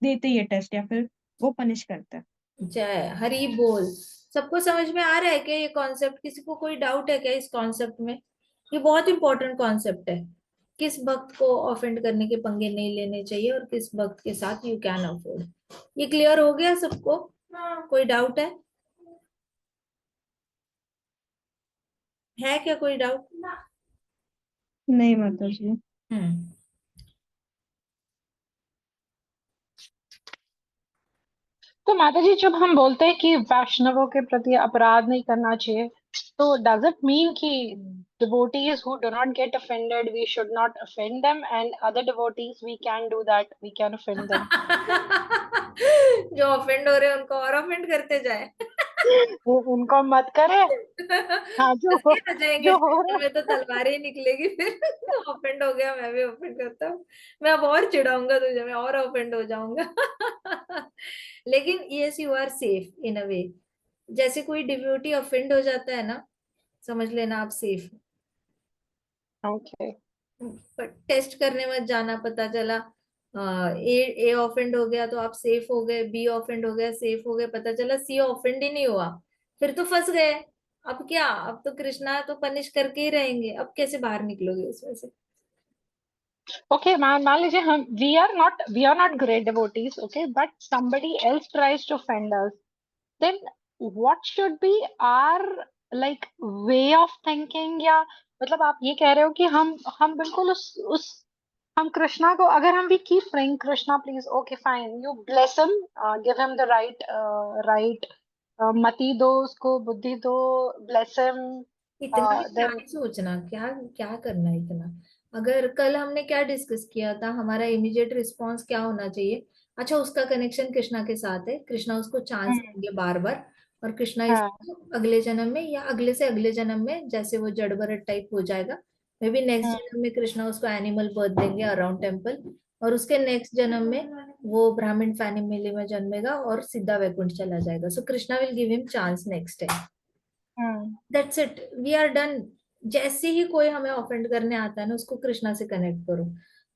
देते ही है टेस्ट या फिर वो पनिश करता है। जय हरि बोल। सबको समझ में आ रहा है क्या ये कॉन्सेप्ट? किसी को कोई डाउट है क्या इस कॉन्सेप्ट में? ये बहुत इंपॉर्टेंट कॉन्सेप्ट है, किस भक्त को ऑफेंड करने के पंगे नहीं लेने चाहिए और किस भक्त के साथ यू कैन अफोर्ड। ये क्लियर हो गया सबको? कोई डाउट है क्या कोई डाउट? नहीं माता जी। हम्म। तो माता जी जब हम बोलते हैं कि वैष्णवों के प्रति अपराध नहीं करना चाहिए, तो डज इट मीन कि devotees who do not get offended we should not offend them, and other devotees we can do that, we can offend them? जो ऑफेंड हो रहे हैं उनको और ऑफेंड करते जाए। उनको मत करे। हाँ, जो लगे रह जाएंगे जो हो जंगल रहा में तो तलवारें ही निकलेगी फिर। ऑफेंड हो गया, मैं भी ऑफेंड करता हूँ, मैं अब और चिढ़ाऊंगा तुझे, मैं और ऑफेंड हो जाऊंगा। लेकिन yes you are safe in a way. जैसे कोई डिवोटी ऑफेंड हो जाता है ना, समझ लेना आप सेफ। ओके। पर टेस्ट करने मत जाना, पता चला ए ऑफेंड हो गया तो आप सेफ हो गए, बी ऑफेंड हो गया सेफ हो गए, पता चला सी ऑफेंड ही नहीं हुआ, फिर तो फंस गए। अब क्या, अब तो कृष्णा तो पनिश करके ही रहेंगे, अब कैसे बाहर निकलोगे उसमें से? ओके, मान मान लीजिए हम we are not great devotees, okay, but somebody else tries to offend us, then what should be our like way of thinking? या मतलब आप ये कह रहे हो कि हम बिल्कुल उस हम कृष्णा को, अगर हम we keep praying Krishna please, okay fine, you bless him, give him the right मति दो, उसको बुद्धि दो, ब्लेस हिम, इतना भी क्या देन ही सोचना, क्या क्या करना है इतना। अगर कल हमने क्या डिस्कस किया था, हमारा इमीडिएट रिस्पॉन्स क्या होना चाहिए? अच्छा, उसका कनेक्शन कृष्णा के साथ है, कृष्णा उसको चांस देंगे बार बार, और कृष्णा हाँ इसको अगले जन्म में या अगले से अगले जन्म में, जैसे वो जड़ भरत टाइप हो जाएगा, मे बी नेक्स्ट जन्म में कृष्णा उसको एनिमल बर्थ देंगे अराउंड टेम्पल, और उसके नेक्स्ट जन्म में वो ब्राह्मण फैमिली में जन्मेगा और सीधा वैकुंठ चला जाएगा। So Krishna will give him chance next time. That's it, we are done. जैसे ही कोई हमें ऑफेंड करने आता है ना, उसको कृष्णा से कनेक्ट करो।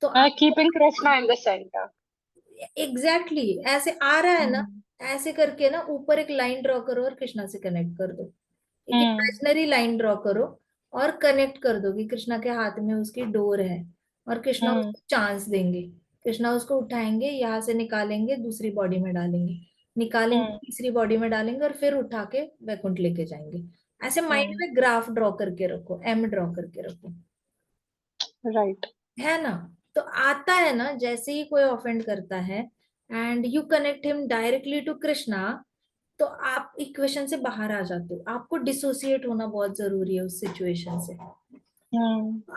तो आपको keeping Krishna in the centre. Exactly ऐसे आ रहा है ना, ऐसे करके ना ऊपर एक लाइन ड्रॉ करो और कृष्णा से कनेक्ट कर दो। एक इमेजिनरी लाइन ड्रॉ करो और कनेक्ट कर दो कि कृष्णा के हाथ में उसकी डोर है, और कृष्णा उसको चांस देंगे। कृष्णा उसको उठाएंगे, यहाँ से निकालेंगे, दूसरी बॉडी में डालेंगे, निकालेंगे, तीसरी बॉडी में डालेंगे, और फिर उठा के वैकुंठ लेके जाएंगे। ऐसे माइंड में ग्राफ ड्रॉ करके रखो, एम ड्रॉ करके रखो, राइट। है ना? तो आता है ना, जैसे ही कोई ऑफेंड करता है and you connect him directly to Krishna, तो आप इक्वेशन से बाहर आ जाते हो। आपको डिसोसिएट होना बहुत जरूरी है उस सिचुएशन से।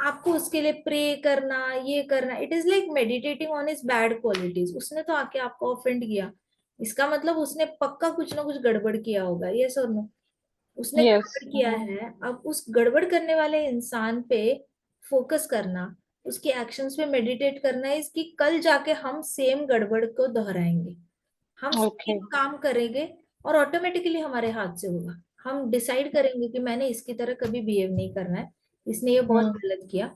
आपको उसके लिए प्रे करना, ये करना, it is like meditating on his bad qualities. उसने तो आके आपको ऑफेंड किया, इसका मतलब उसने पक्का कुछ ना कुछ गड़बड़ किया होगा, ये और नो, उसने यस। गड़बड़ किया है। अब उस गड़बड़ करने वाले इंसान पे फोकस करना, उसके एक्शंस पे मेडिटेट करना है, इसकी कल जाके हम सेम गड़बड़ को दोहराएंगे, हम ओके। सेम काम करेंगे, और ऑटोमेटिकली हमारे हाथ से होगा। हम डिसाइड करेंगे कि मैंने इसकी तरह कभी बिहेव नहीं करना है, इसने ये बहुत गलत किया,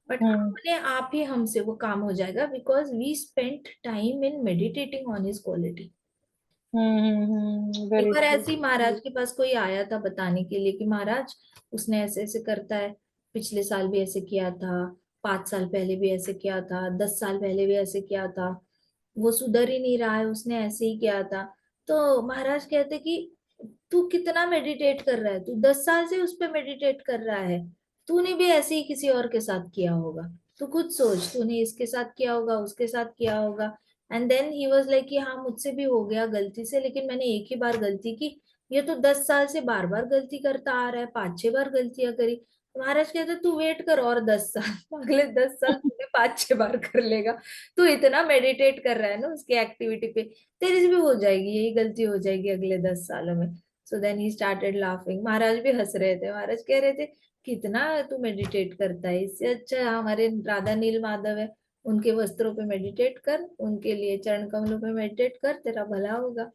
बट अपने आप ही हमसे वो काम हो जाएगा, because we spent time in meditating on his quality. एक वेरी बार ट्रू। ऐसे ही महाराज के पास कोई आया था बताने के लिए कि महाराज, उसने ऐसे ऐसे करता है, पिछले साल भी ऐसे किया था, 5 साल पहले भी ऐसे किया था, 10 साल पहले भी ऐसे किया था, वो सुधर ही नहीं रहा है, उसने ऐसे ही किया था। तो महाराज कहते कि तू कितना मेडिटेट कर रहा है, तू 10 साल से उस पर मेडिटेट कर रहा है, तूने भी ऐसे ही किसी और के साथ किया होगा, तू खुद सोच, तूने इसके साथ किया होगा, उसके साथ किया होगा। And then he was like कि हाँ, मुझसे भी हो गया गलती से, लेकिन मैंने एक ही बार गलती की, ये तो 10 साल से बार बार गलती करता आ रहा है, 5-6 बार गलतियां करी। महाराज कहते तू वेट कर और 10 साल, अगले 10 साल तूने 5-6 बार कर लेगा। तू इतना मेडिटेट कर रहा है ना उसकी एक्टिविटी पे, तेरी से भी हो जाएगी, यही गलती हो जाएगी अगले 10 सालों में। So then he started laughing. Maharaj भी हंस रहे थे, महाराज कह रहे थे कितना तू मेडिटेट करता है, इससे अच्छा हमारे राधा नील माधव है, उनके वस्त्रों पे मेडिटेट कर, उनके लिए चरण कमलों पे मेडिटेट कर, तेरा भला होगा।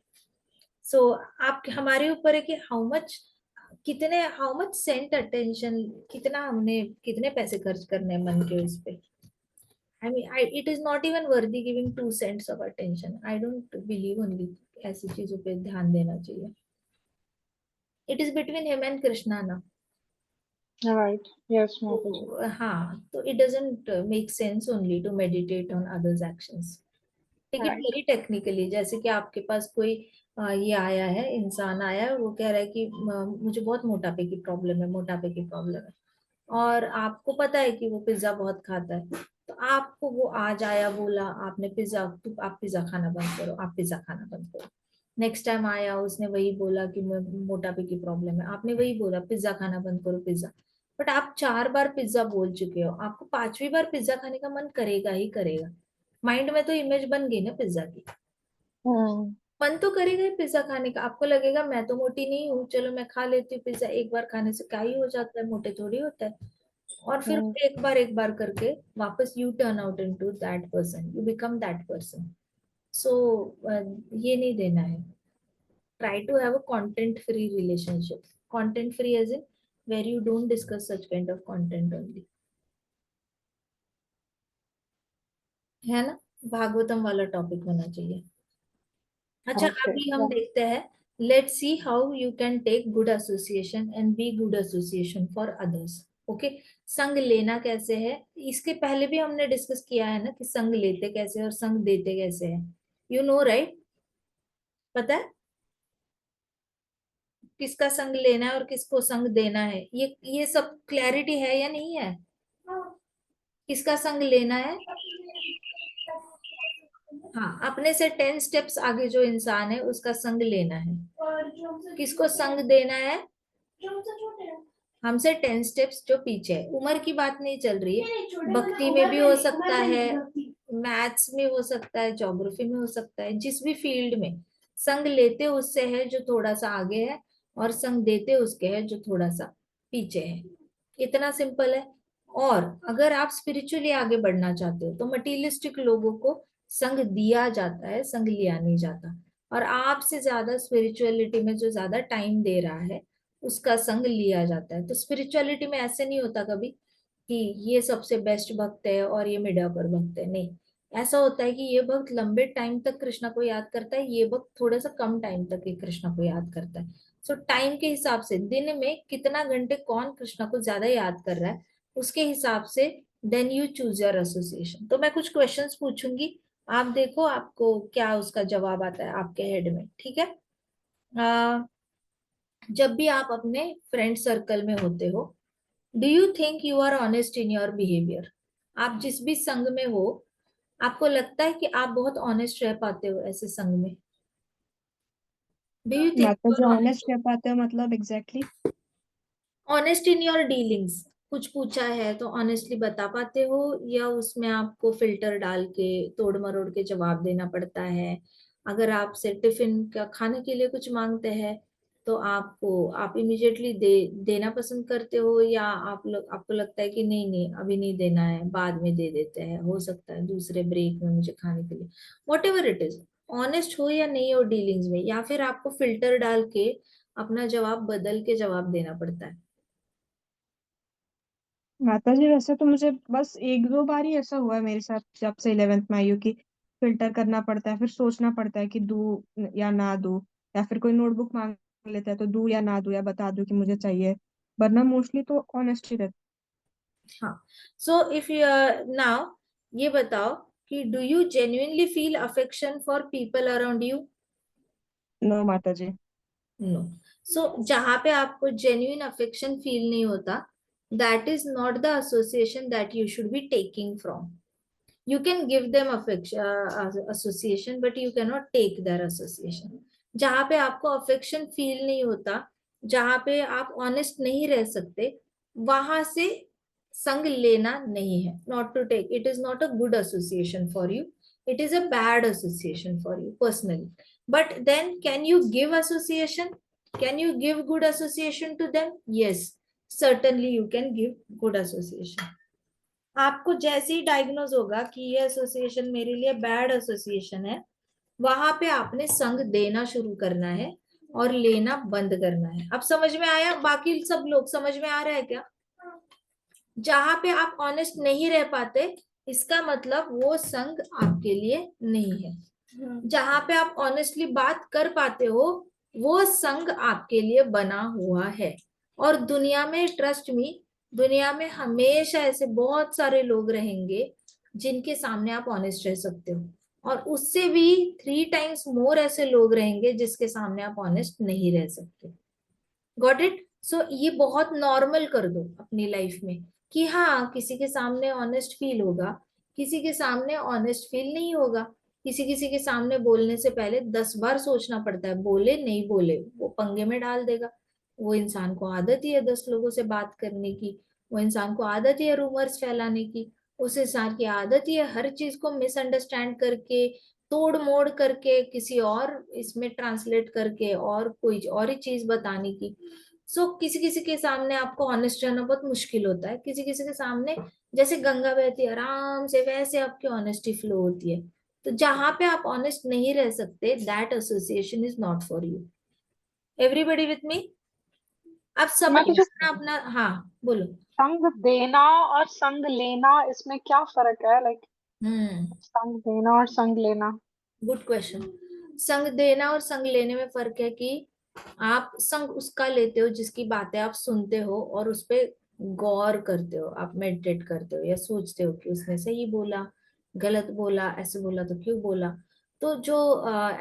सो आप, हमारे ऊपर है कि हाउ मच सेंट अटेंशन, कितना हमने, कितने पैसे खर्च करने हैं मन के उस पे। I mean, it is not even worthy giving 2 cents of attention. I don't believe only ऐसी चीजों पे ध्यान देना चाहिए। It is between him and Krishna ना। राइट। यस माताजी। तो हाँ, तो it doesn't make sense only to meditate on others actions. Take it right. Very technically. जैसे कि आपके पास कोई ये आया है, इंसान आया है, वो कह रहा है कि मुझे बहुत मोटापे की प्रॉब्लम है, मोटापे की प्रॉब्लम है, और आपको पता है कि वो पिज्जा बहुत खाता है, तो आपको वो आज आया, बोला आपने पिज्जा, तो आप पिज्जा खाना बंद करो, आप पिज्जा खाना बंद करो। नेक्स्ट टाइम आया, उसने वही बोला कि मोटापे की प्रॉब्लम है, आपने वही बोला पिज्जा खाना बंद करो, पिज्जा। बट आप 4 बार पिज्जा बोल चुके हो, आपको 5वीं बार पिज्जा खाने का मन करेगा ही करेगा। माइंड में तो इमेज बन गई ना पिज्जा की, मन तो करेगा ही पिज्जा खाने का। आपको लगेगा मैं तो मोटी नहीं हूँ, चलो मैं खा लेती हूँ पिज्जा, एक बार खाने से क्या ही हो जाता है, मोटे थोड़ी होता है। और फिर एक बार करके वापस you turn out into that person, you become that person. So ये नहीं देना है। Try to have a content free relationship. Content free as in where you don't discuss such kind of content only, है ना? भागवतम वाला topic होना चाहिए। अच्छा, ओके। अभी हम देखते हैं, let's see how you can take good association and be good association for others. Okay, संग लेना कैसे है, इसके पहले भी हमने डिस्कस किया है ना कि संग लेते कैसे और संग देते कैसे है। यू नो राइट, पता है किसका संग लेना है और किसको संग देना है, ये सब क्लैरिटी है या नहीं है? किसका संग लेना है? हाँ, अपने से 10 स्टेप्स आगे जो इंसान है उसका संग लेना है। किसको संग देना है? हमसे 10 स्टेप्स जो पीछे है। उम्र की बात नहीं चल रही है, भक्ति में भी हो सकता है, मैथ्स में हो सकता है, ज्योग्राफी में हो सकता है, जिस भी फील्ड में संग लेते उससे है जो थोड़ा सा आगे है, और संग देते उसके है जो थोड़ा सा पीछे है। इतना सिंपल है। और अगर आप स्पिरिचुअली आगे बढ़ना चाहते हो तो मटीरियलिस्टिक लोगों को संग दिया जाता है, संग लिया नहीं जाता। और आपसे ज्यादा स्पिरिचुअलिटी में जो ज्यादा टाइम दे रहा है उसका संग लिया जाता है। तो स्पिरिचुअलिटी में ऐसे नहीं होता कभी कि ये सबसे बेस्ट भक्त है और ये मीडियोकर भक्त है, नहीं। ऐसा होता है कि ये भक्त लंबे टाइम तक कृष्णा को याद करता है, ये भक्त थोड़ा सा कम टाइम तक ही कृष्णा को याद करता है। सो टाइम के हिसाब से दिन में कितना घंटे कौन कृष्णा को ज्यादा याद कर रहा है उसके हिसाब से then you choose your association. तो मैं कुछ क्वेश्चंस पूछूंगी, आप देखो आपको क्या उसका जवाब आता है आपके हेड में, ठीक है? जब भी आप अपने फ्रेंड सर्कल में होते हो, do you think you are honest in your behaviour? आप जिस भी संग में हो, आपको लगता है कि आप बहुत ऑनेस्ट रह पाते हो ऐसे संग में? डू यू थिंक माता यू जी आर ऑनेस्ट रह पाते हो मतलब exactly? Honest in your dealings? कुछ पूछा है तो ऑनेस्टली बता पाते हो, या उसमें आपको फिल्टर डाल के तोड़ मरोड़ के जवाब देना पड़ता है? अगर आपसे टिफिन का खाने के लिए कुछ मांगते हैं तो आप इमिडिएटली देना पसंद करते हो, या आपको लगता है कि नहीं नहीं अभी नहीं देना है, बाद में दे देते हैं, हो सकता है दूसरे ब्रेक में मुझे खाने के लिए। What ever it is, honest हो या नहीं हो डीलिंग्स में, या फिर आपको फिल्टर डाल के अपना जवाब बदल के जवाब देना पड़ता है? माता जी वैसे तो मुझे बस एक दो बार ही ऐसा हुआ है मेरे साथ, जब से 11th में आई हूँ, कि फिल्टर करना पड़ता है, फिर सोचना पड़ता है कि दूं या ना दूं, या फिर कोई नोटबुक मांग लेता है तो दूं या ना दूं, या बता दूं कि मुझे चाहिए। वरना मोस्टली तो ऑनेस्ट ही रहता हाँ। सो इफ यू नाउ ये बताओ कि do you genuinely feel affection for people around you? है। नो माता जी। नो। सो जहां पे आपको जेन्युइन अफेक्शन फील नहीं होता, that is not the association that you should be taking from. You can give them association but you cannot take their association। जहां पे आपको अफेक्शन फील नहीं होता, जहां पे आप ऑनेस्ट नहीं रह सकते, वहां से संग लेना नहीं है। Not to take, it is not a good association for you, it is a bad association for you personally. But then can you give association? Can you give good association to them? Yes, certainly you can give good association। आपको जैसे ही diagnose होगा कि ये association मेरे लिए bad association है, वहां पे आपने संग देना शुरू करना है और लेना बंद करना है। अब समझ में आया? बाकी सब लोग समझ में आ रहा है क्या? जहां पे आप ऑनेस्ट नहीं रह पाते, इसका मतलब वो संग आपके लिए नहीं है। जहां पे आप ऑनेस्टली बात कर पाते हो, वो संग आपके लिए बना हुआ है। और दुनिया में, ट्रस्ट मी, दुनिया में हमेशा ऐसे बहुत सारे लोग रहेंगे जिनके सामने आप ऑनेस्ट रह सकते हो, और उससे भी 3 टाइम्स मोर ऐसे लोग रहेंगे जिसके सामने आप ऑनेस्ट नहीं रह सकते। Got it? सो ये बहुत नॉर्मल कर दो अपनी लाइफ में कि हाँ, किसी के सामने ऑनेस्ट फील होगा, किसी के सामने ऑनेस्ट फील नहीं होगा। किसी किसी के सामने बोलने से पहले 10 बार सोचना पड़ता है, बोले नहीं बोले, वो पंगे में डाल देगा। वो इंसान को आदत ही है 10 लोगों से बात करने की, वो इंसान को आदत ही है रूमर्स फैलाने की, उस इंसान की आदत ही है हर चीज को मिसअंडरस्टैंड करके, तोड़ मोड़ करके, किसी और इसमें ट्रांसलेट करके और कोई और ही चीज बताने की। सो किसी किसी के सामने आपको ऑनेस्ट रहना बहुत मुश्किल होता है, किसी किसी के सामने जैसे गंगा बहती है आराम से, वैसे आपकी ऑनेस्टी फ्लो होती है। तो जहां पे आप ऑनेस्ट नहीं रह सकते, that association is not for you. Everybody with me? अब सब मैं तुझे अपना अपना, हाँ बोलो। संग देना और संग लेना, इसमें क्या फर्क है? लाइक हम्म, संग देना और संग लेना। Good question. संग देना और संग लेने में फर्क है कि आप संग उसका लेते हो जिसकी बातें आप सुनते हो और उस पे गौर करते हो, आप मेडिटेट करते हो या सोचते हो कि उसने सही बोला, गलत बोला, ऐसे बोला तो क्यों बोला। तो जो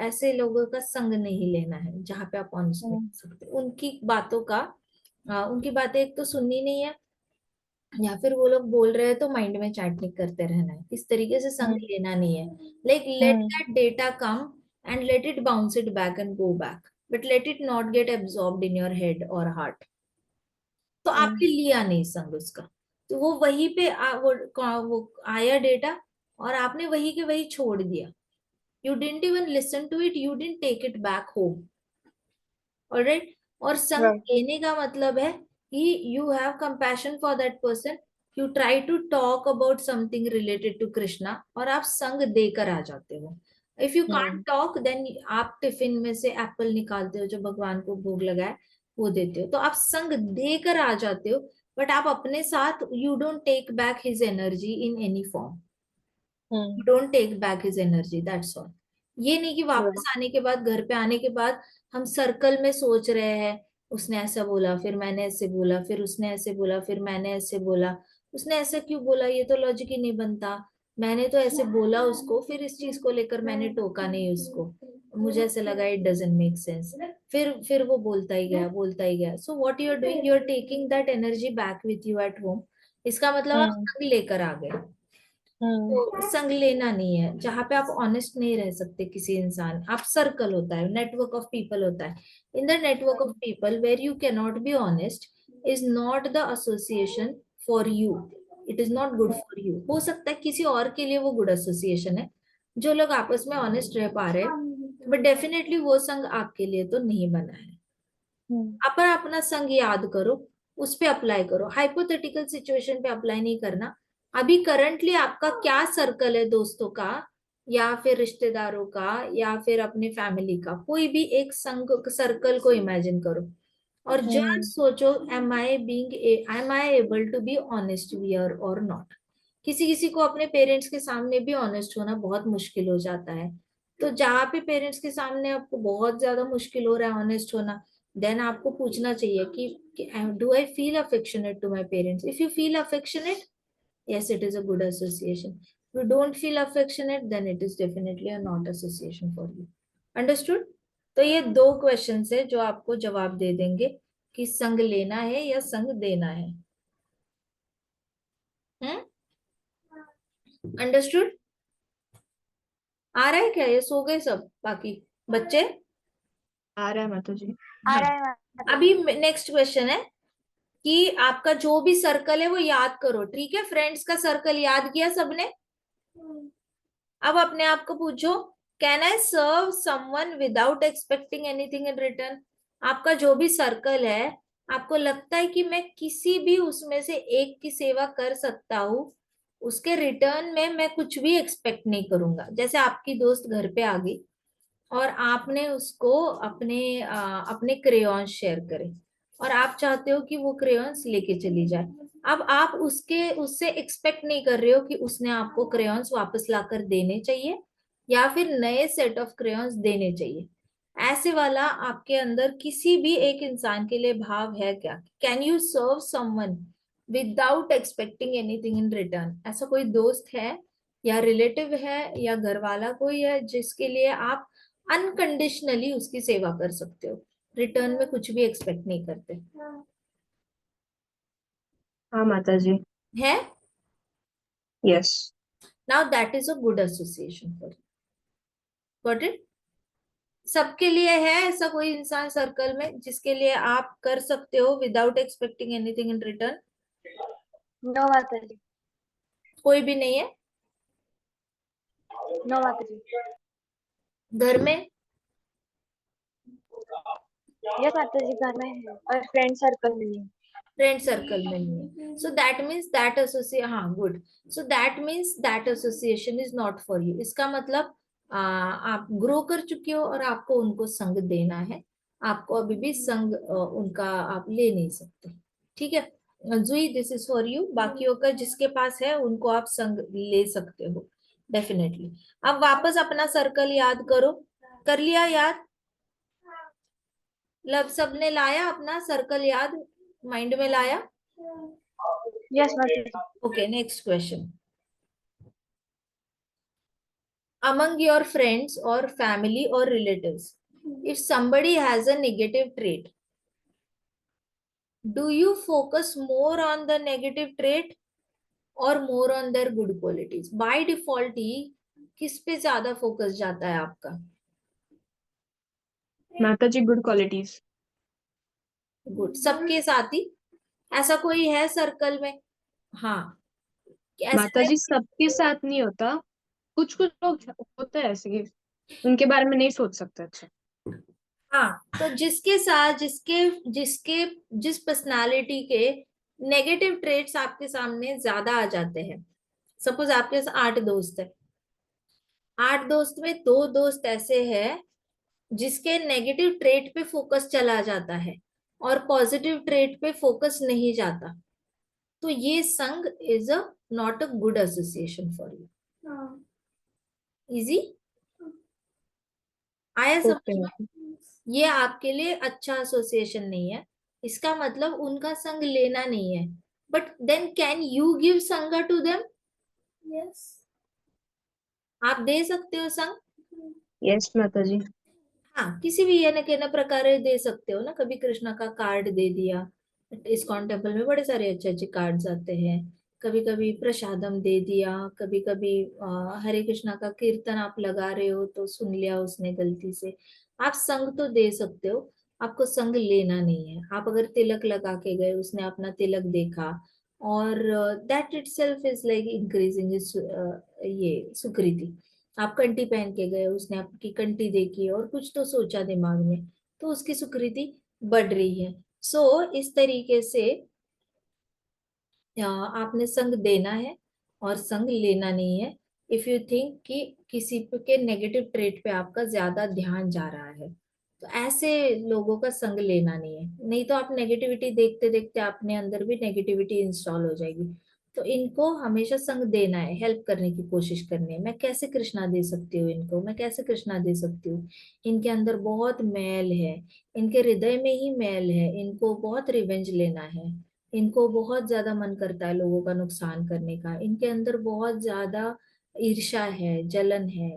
ऐसे लोगों का संग नहीं लेना है जहां पे आप ऑनेस्ट नहीं हम्म, हो सकते उनकी बातों का। उनकी बातें एक तो सुननी नहीं है, या फिर वो लोग बोल रहे हैं तो माइंड में चैटिंग करते रहना है, इस तरीके से संग लेना नहीं है। Like let that data come and let it bounce it back and go back, but let it not gate absorbed in your head और हार्ट। तो आपने लिया नहीं संग उसका, तो वो वहीं पे वो आया डेटा और आपने वही के वही छोड़ दिया। You didn't even listen to it, you didn't take it back home. Alright. और संग Right. लेने का मतलब है कि you have compassion for that person, you try to talk about something related to Krishna और आप संग देकर आ जाते हो। If you can't talk then आप टिफिन में से एप्पल निकालते हो जो भगवान को भोग लगाए वो देते हो, तो आप संग देकर आ जाते हो, बट आप अपने साथ you don't take back his energy in any form, you don't take back his energy, that's all. ये नहीं कि वापस आने के बाद, घर पे आने के बाद हम सर्कल में सोच रहे हैं उसने ऐसा बोला फिर मैंने ऐसे बोला, फिर उसने ऐसे बोला फिर मैंने ऐसे बोला, उसने ऐसा क्यों बोला, ये तो लॉजिक ही नहीं बनता, मैंने तो ऐसे बोला उसको, फिर इस चीज को लेकर मैंने टोका नहीं उसको, मुझे ऐसा लगा इट डजंट मेक सेंस, फिर वो बोलता ही गया बोलता ही गया। So what you are doing, you are taking that energy back with you at home. इसका मतलब आप संग लेकर आ गए। तो संग लेना नहीं है जहां पे आप ऑनेस्ट नहीं रह सकते किसी इंसान, आप सर्कल होता है, नेटवर्क ऑफ पीपल होता है, in the network of people where you can not be honest is not the association for you, it is not good for you. हो सकता है किसी और के लिए वो गुड एसोसिएशन है, जो लोग आपस में ऑनेस्ट रह पा रहे हैं, बट डेफिनेटली वो संग आपके लिए तो नहीं बना है। अपन अपना संग याद करो, उस पे अप्लाई करो, हाइपोथेटिकल सिचुएशन पे अप्लाई नहीं करना। अभी करंटली आपका क्या सर्कल है, दोस्तों का या फिर रिश्तेदारों का या फिर अपने फैमिली का, कोई भी एक संग सर्कल को इमेजिन करो और जस्ट सोचो am I able to be honest where और नॉट। किसी किसी को अपने पेरेंट्स के सामने भी ऑनेस्ट होना बहुत मुश्किल हो जाता है, तो जहाँ पे पेरेंट्स के सामने आपको बहुत ज्यादा मुश्किल हो रहा है ऑनेस्ट होना, देन आपको पूछना चाहिए कि do I feel affectionate to my parents. If you feel affectionate, yes, it is a good association. If you don't feel affectionate, then it is definitely a not association for you. Understood? तो ये दो question है जो आपको जवाब दे देंगे कि संग लेना है या संग देना है। अंडरस्टूड? आ रहा है क्या, ये सो गए सब बाकी बच्चे? आ रहा है माता जी। आ रहा है माता अभी नेक्स्ट क्वेश्चन है कि आपका जो भी सर्कल है वो याद करो, ठीक है? फ्रेंड्स का सर्कल याद किया सबने? अब अपने आप को पूछो, can I serve someone without expecting anything in return? आपका जो भी सर्कल है, आपको लगता है कि मैं किसी भी उसमें से एक की सेवा कर सकता हूँ, उसके रिटर्न में मैं कुछ भी एक्सपेक्ट नहीं करूंगा। जैसे आपकी दोस्त घर पे आ गई और आपने उसको अपने क्रेयॉन्स शेयर करे और आप चाहते हो कि वो क्रेयॉन्स लेके चली जाए। अब आप उससे एक्सपेक्ट नहीं कर रहे हो कि उसने आपको क्रेयॉन्स वापस लाकर देने चाहिए या फिर नए सेट ऑफ क्रेयॉन्स देने चाहिए। ऐसे वाला आपके अंदर किसी भी एक इंसान के लिए भाव है क्या? Can you serve someone without expecting anything in return? ऐसा कोई दोस्त है या रिलेटिव है या घर वाला कोई है जिसके लिए आप अनकंडीशनली उसकी सेवा कर सकते हो, रिटर्न में कुछ भी एक्सपेक्ट नहीं करते? हाँ माता जी। है? Yes. Now that is a good association for you. Got it? सबके लिए है ऐसा कोई इंसान सर्कल में जिसके लिए आप कर सकते हो without expecting anything in return? No माता जी। कोई भी नहीं है? नो माता जी। घर में? यस माता जी, घर में है और फ्रेंड सर्कल में नहीं। फ्रेंड सर्कल में नहीं है। So that means that association, हाँ good, so that means that association is not for you. इसका मतलब आप ग्रो कर चुके हो और आपको उनको संग देना है, आपको अभी भी संग उनका आप ले नहीं सकते, ठीक है? जुई, दिस इज फॉर यू। बाकियों का जिसके पास है उनको आप संग ले सकते हो डेफिनेटली। अब वापस अपना सर्कल याद करो। कर लिया याद? लब सबने लाया अपना सर्कल याद, माइंड में लाया? यस माता जी। Okay, next question. Among your friends or family or relatives, if somebody has a negative trait, do you focus more on the negative trait और more on their good qualities? By default ही किस पे ज्यादा focus जाता है आपका? माता जी, good qualities. Good, सबके साथ ही? ऐसा कोई है सर्कल में? हाँ, ऐसा माता है? जी, सबके साथ नहीं होता, कुछ कुछ लोग होते हैं ऐसे कि उनके बारे में नहीं सोच सकते। अच्छा, हाँ, तो जिसके साथ जिसके जिसके जिस पर्सनालिटी के नेगेटिव ट्रेट्स आपके सामने ज्यादा आ जाते हैं, सपोज आपके पास 8 दोस्त है, 8 दोस्त में 2 दोस्त ऐसे हैं जिसके नेगेटिव ट्रेट पे फोकस चला जाता है और पॉजिटिव ट्रेट पे फोकस नहीं जाता, तो ये संग is a not a good association for you. Easy आया ओके। समझ में? ये आपके लिए अच्छा एसोसिएशन नहीं है, इसका मतलब उनका संग लेना नहीं है। But then can you give संगा टू देम? यस। आप दे सकते हो संग? यस माता जी। हाँ, किसी भी ये न प्रकार दे सकते हो ना। कभी कृष्णा का कार्ड दे दिया, इस्कॉन टेम्पल में बड़े सारे अच्छे अच्छे कार्ड्स आते हैं। कभी कभी प्रसादम दे दिया, कभी कभी हरे कृष्णा का कीर्तन आप लगा रहे हो तो सुन लिया उसने गलती से। आप संग तो दे सकते हो, आपको संग लेना नहीं है। आप अगर तिलक लगा के गए, उसने अपना तिलक देखा, और that itself is like increasing ये सुकृति। आप कंठी पहन के गए, उसने आपकी कंठी देखी और कुछ तो सोचा दिमाग में, तो उसकी सुकृति बढ़ रही है। सो इस तरीके से आपने संग देना है और संग लेना नहीं है। इफ यू थिंक कि किसी के नेगेटिव ट्रेट पे आपका ज्यादा ध्यान जा रहा है, तो ऐसे लोगों का संग लेना नहीं है। नहीं तो आप नेगेटिविटी देखते देखते अपने अंदर भी नेगेटिविटी इंस्टॉल हो जाएगी। तो इनको हमेशा संग देना है, हेल्प करने की कोशिश करनी है। मैं कैसे कृष्णा दे सकती हूँ इनको, मैं कैसे कृष्णा दे सकती हूँ? इनके अंदर बहुत मैल है, इनके हृदय में ही मैल है, इनको बहुत रिवेंज लेना है, इनको बहुत ज्यादा मन करता है लोगों का नुकसान करने का, इनके अंदर बहुत ज्यादा ईर्ष्या है, जलन है,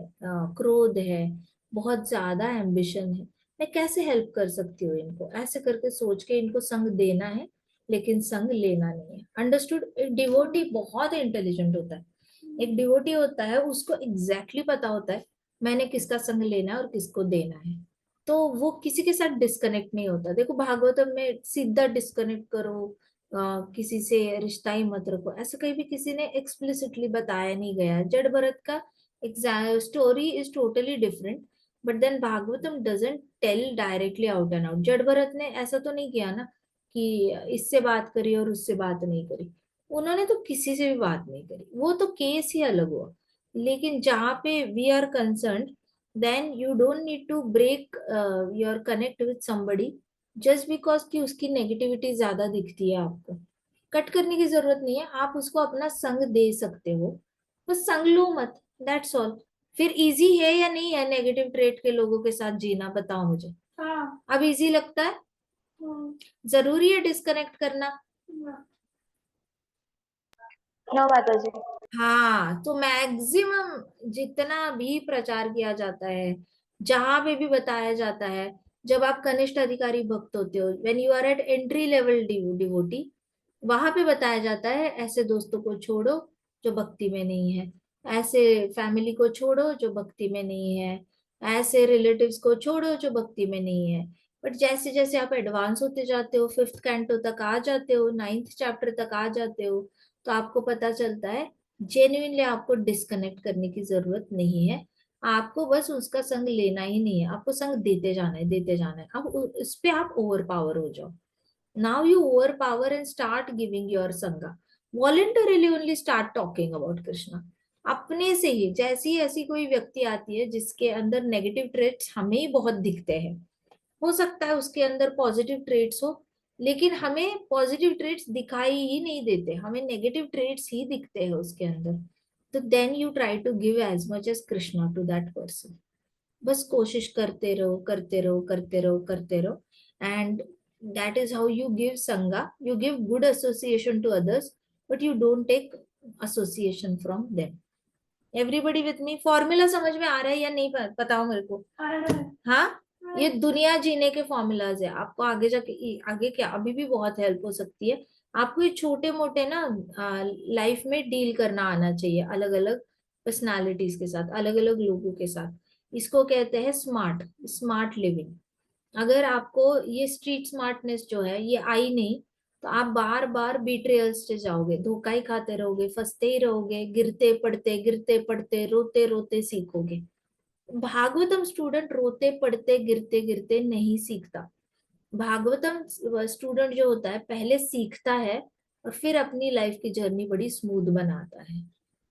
क्रोध है, बहुत ज्यादा एम्बिशन है। मैं कैसे हेल्प कर सकती हूँ इनको? ऐसे करके सोच के इनको संग देना है, लेकिन संग लेना नहीं है। अंडरस्टूड? एक डिवोटी बहुत इंटेलिजेंट होता है। एक डिवोटी होता है, उसको एग्जैक्टली पता होता है मैंने किसका संग लेना है और किसको देना है। तो वो किसी के साथ डिस्कनेक्ट नहीं होता। देखो भागवतम में सीधा डिस्कनेक्ट करो, किसी से रिश्ता ही मत रखो, ऐसा कहीं भी किसी ने एक्सप्लिसिटली बताया नहीं गया। जड़ भरत का story is totally different, but then Bhagavatam doesn't tell directly out and out. Jada Bharat ने ऐसा तो नहीं किया ना कि इससे बात करी और उससे बात नहीं करी। उन्होंने तो किसी से भी बात नहीं करी, वो तो केस ही अलग हुआ। लेकिन जहाँ पे we are concern, then you don't need to break your connect with somebody just because कि उसकी नेगेटिविटी ज्यादा दिखती है आपको। कट करने की जरूरत नहीं है, आप उसको अपना संग दे सकते हो, बस संग लो मत, दैट्स ऑल। फिर इजी है या नहीं है नेगेटिव ट्रेट के लोगों के साथ जीना, बताओ मुझे। हाँ। अब इजी लगता है? जरूरी है डिस्कनेक्ट करना? नो माता जी। हाँ, तो मैक्सिमम जितना भी प्रचार किया जाता है, जहां पे भी बताया जाता है, जब आप कनिष्ठ अधिकारी भक्त होते हो, when you are at entry level devotee, वहां पे बताया जाता है ऐसे दोस्तों को छोड़ो जो भक्ति में नहीं है, ऐसे फैमिली को छोड़ो जो भक्ति में नहीं है, ऐसे रिलेटिव्स को छोड़ो जो भक्ति में नहीं है। बट जैसे जैसे आप एडवांस होते जाते हो, 5th कैंटो तक आ जाते हो, 9th चैप्टर तक आ जाते हो, तो आपको पता चलता है जेन्युइनली आपको डिस्कनेक्ट करने की जरूरत नहीं है। आपको बस उसका संग लेना ही नहीं है, आपको संग देते जाना है, देते जाना है। अब इस पे आप ओवर पावर हो जाओ। Now you overpower and start giving your sangha. Voluntarily only start talking about Krishna. अपने से ही, जैसी ऐसी कोई व्यक्ति आती है जिसके अंदर नेगेटिव ट्रेट्स हमें ही बहुत दिखते हैं, हो सकता है उसके अंदर पॉजिटिव ट्रेट्स हो, लेकिन हमें पॉजिटिव ट्रेट्स दिखाई ही नहीं देते, हमें नेगेटिव ट्रेट्स ही दिखते हैं उसके अंदर। तो then you try to give as much as Krishna to that person. बस कोशिश करते रहो, करते रहो, करते रहो, करते रहो, and that is how you give sangha. You give good association to others, but you don't take association from them. Everybody with me? Formula समझ में आ रहा है या नहीं? बताओ मेरे को। हाँ, ये दुनिया जीने के फॉर्मूलाज है, आपको आगे जाके आगे क्या अभी भी बहुत हेल्प हो सकती है। आपको ये छोटे मोटे ना लाइफ में डील करना आना चाहिए, अलग अलग पर्सनालिटीज के साथ, अलग अलग लोगों के साथ। इसको कहते हैं स्मार्ट स्मार्ट लिविंग। अगर आपको ये स्ट्रीट स्मार्टनेस जो है ये आई नहीं, तो आप बार बार बीट्रेयल्स से जाओगे, धोखा ही खाते रहोगे, फंसते ही रहोगे, गिरते पड़ते रोते रोते सीखोगे। भागवतम स्टूडेंट रोते पड़ते गिरते गिरते नहीं सीखता। भागवतम स्टूडेंट जो होता है पहले सीखता है और फिर अपनी लाइफ की जर्नी बड़ी स्मूथ बनाता है।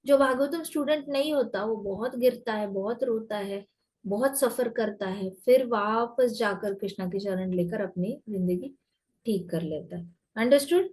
जो भागवतम स्टूडेंट नहीं होता वो बहुत गिरता है, बहुत रोता है, बहुत सफर करता है, फिर वापस जाकर कृष्णा की शरण लेकर अपनी जिंदगी ठीक कर लेता है। अंडरस्टूड?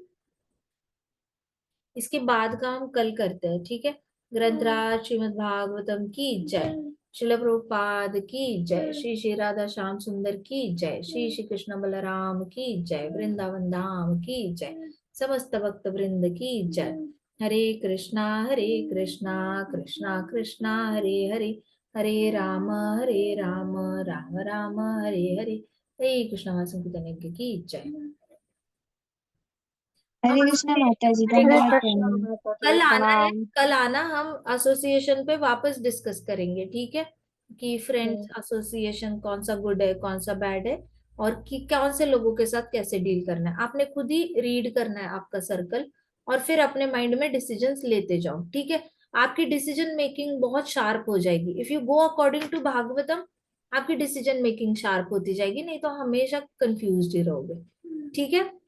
इसके बाद का हम कल करते हैं, ठीक है। ग्रंथराज श्रीमद् भागवतम की जय, शिल प्रभुपाद की जय, श्री श्री राधा श्याम सुंदर की जय, श्री श्री कृष्ण बलराम की जय, वृंदावन धाम की जय, समस्त भक्त वृंद की जय। हरे कृष्णा कृष्णा कृष्णा हरे हरे, हरे राम राम राम हरे हरे। हरे कृष्णा संकीर्तन की जय। हरे कृष्णा माता जी, हरे धन्यवाद कृष्णा बहन। माता जी, कल आना है, प्रणाम। कल आना, हम एसोसिएशन पे वापस डिस्कस करेंगे, ठीक है, कि फ्रेंड्स एसोसिएशन कौन सा गुड है कौन सा बैड है, और कि कौन से लोगों के साथ कैसे डील करना है। आपने खुद ही रीड करना है आपका सर्कल, और फिर अपने माइंड में डिसीजंस लेते जाओ, ठीक है। आपकी डिसीजन मेकिंग बहुत शार्प हो जाएगी if you go according to Bhagavatam. आपकी डिसीजन मेकिंग शार्प होती जाएगी, नहीं तो हमेशा कंफ्यूज ही रहोगे, ठीक है।